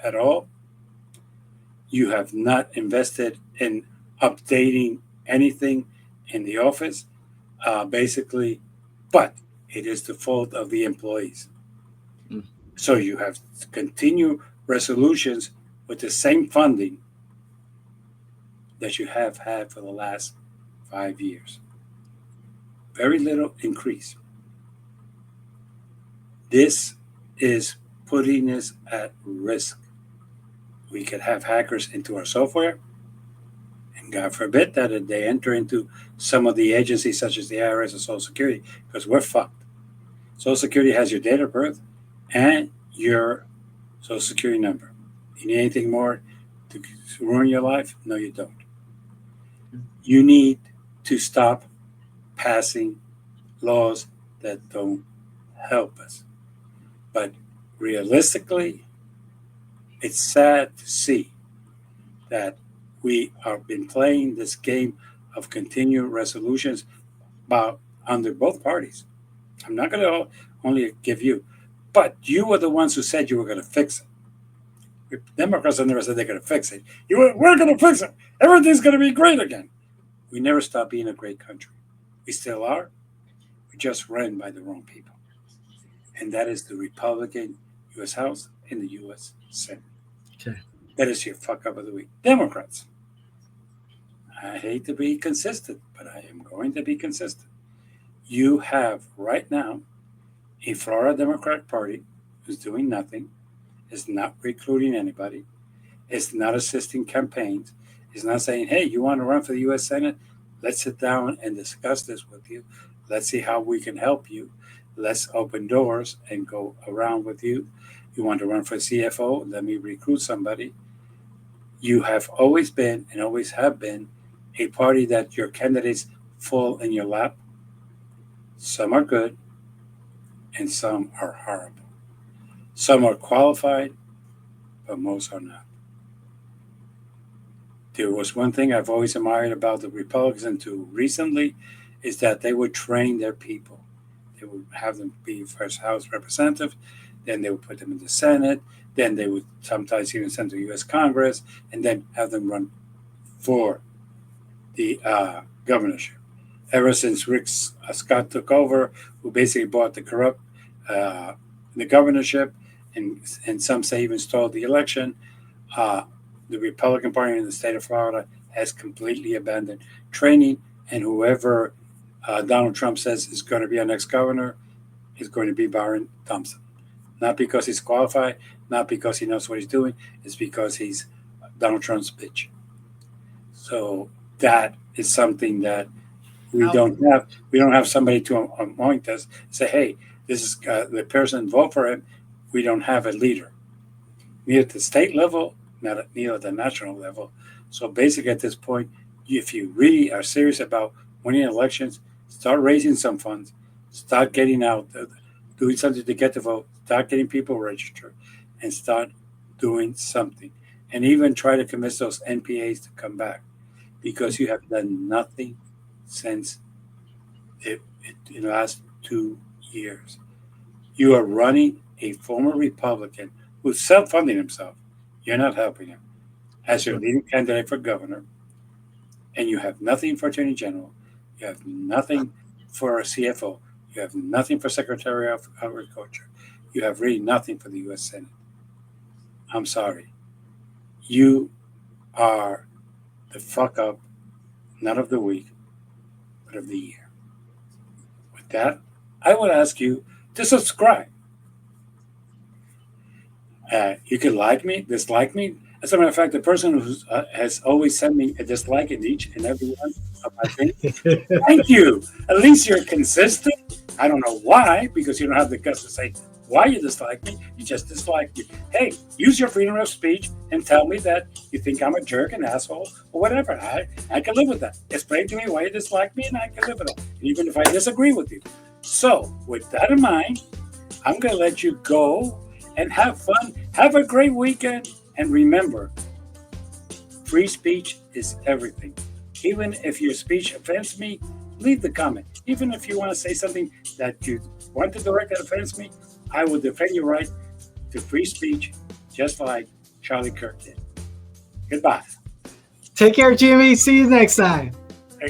at all. You have not invested in updating anything in the office, basically, but it is the fault of the employees. Mm. So you have to continue resolutions with the same funding that you have had for the last 5 years. Very little increase. This is putting us at risk. We could have hackers into our software, and God forbid that they enter into some of the agencies such as the IRS and Social Security, because we're fucked. Social Security has your date of birth and your Social Security number. You need anything more to ruin your life? No, you don't. You need to stop passing laws that don't help us. But realistically, it's sad to see that we have been playing this game of continual resolutions about under both parties. I'm not going to only give you, but you were the ones who said you were going to fix it. Democrats have never said they're going to fix it. We're going to fix it. Everything's going to be great again. We never stopped being a great country. We still are. We just run by the wrong people. And that is the Republican U.S. House and the U.S. Senate. Okay. That is your fuck up of the week. Democrats. I hate to be consistent, but I am going to be consistent. You have right now a Florida Democratic Party who's doing nothing, is not recruiting anybody, is not assisting campaigns, is not saying, hey, you want to run for the U.S. Senate? Let's sit down and discuss this with you. Let's see how we can help you. Let's open doors and go around with you. You want to run for CFO? Let me recruit somebody. You have always been and always have been a party that your candidates fall in your lap. Some are good and some are horrible. Some are qualified, but most are not. There was one thing I've always admired about the Republicans until recently is that they would train their people. They would have them be first House representative, then they would put them in the Senate, then they would sometimes even send to U.S. Congress, and then have them run for the governorship. Ever since Rick Scott took over, who basically bought the corrupt the governorship, and some say even stalled the election, the Republican Party in the state of Florida has completely abandoned training, and whoever Donald Trump says is going to be our next governor is going to be Byron Thompson. Not because he's qualified, not because he knows what he's doing, it's because he's Donald Trump's bitch. So that is something that we don't have. We don't have somebody to anoint us. Say, hey, this is the person. Vote for him. We don't have a leader, neither at the state level, neither at the national level. So basically, at this point, if you really are serious about winning elections, start raising some funds, start getting out, doing something to get the vote, start getting people registered, and start doing something. And even try to convince those NPAs to come back, because you have done nothing since in the last 2 years. You are running a former Republican who's self-funding himself. You're not helping him as your leading candidate for governor, and you have nothing for attorney general. You have nothing for a CFO. You have nothing for Secretary of Agriculture. You have really nothing for the U.S. Senate. I'm sorry. You are the fuck up, not of the week, but of the year. With that, I would ask you to subscribe. You can like me, dislike me. As a matter of fact, the person who has always sent me a dislike in each and every one of my things, thank you. At least you're consistent. I don't know why, because you don't have the guts to say, why you dislike me. You just dislike me. Hey, use your freedom of speech and tell me that you think I'm a jerk, an asshole, or whatever. I can live with that. Explain to me why you dislike me, and I can live with it, even if I disagree with you. So, with that in mind, I'm going to let you go and have fun. Have a great weekend. And remember, free speech is everything. Even if your speech offends me, leave the comment. Even if you want to say something that you want to direct that offends me, I will defend your right to free speech, just like Charlie Kirk did. Goodbye. Take care, Jimmy. See you next time. Hey.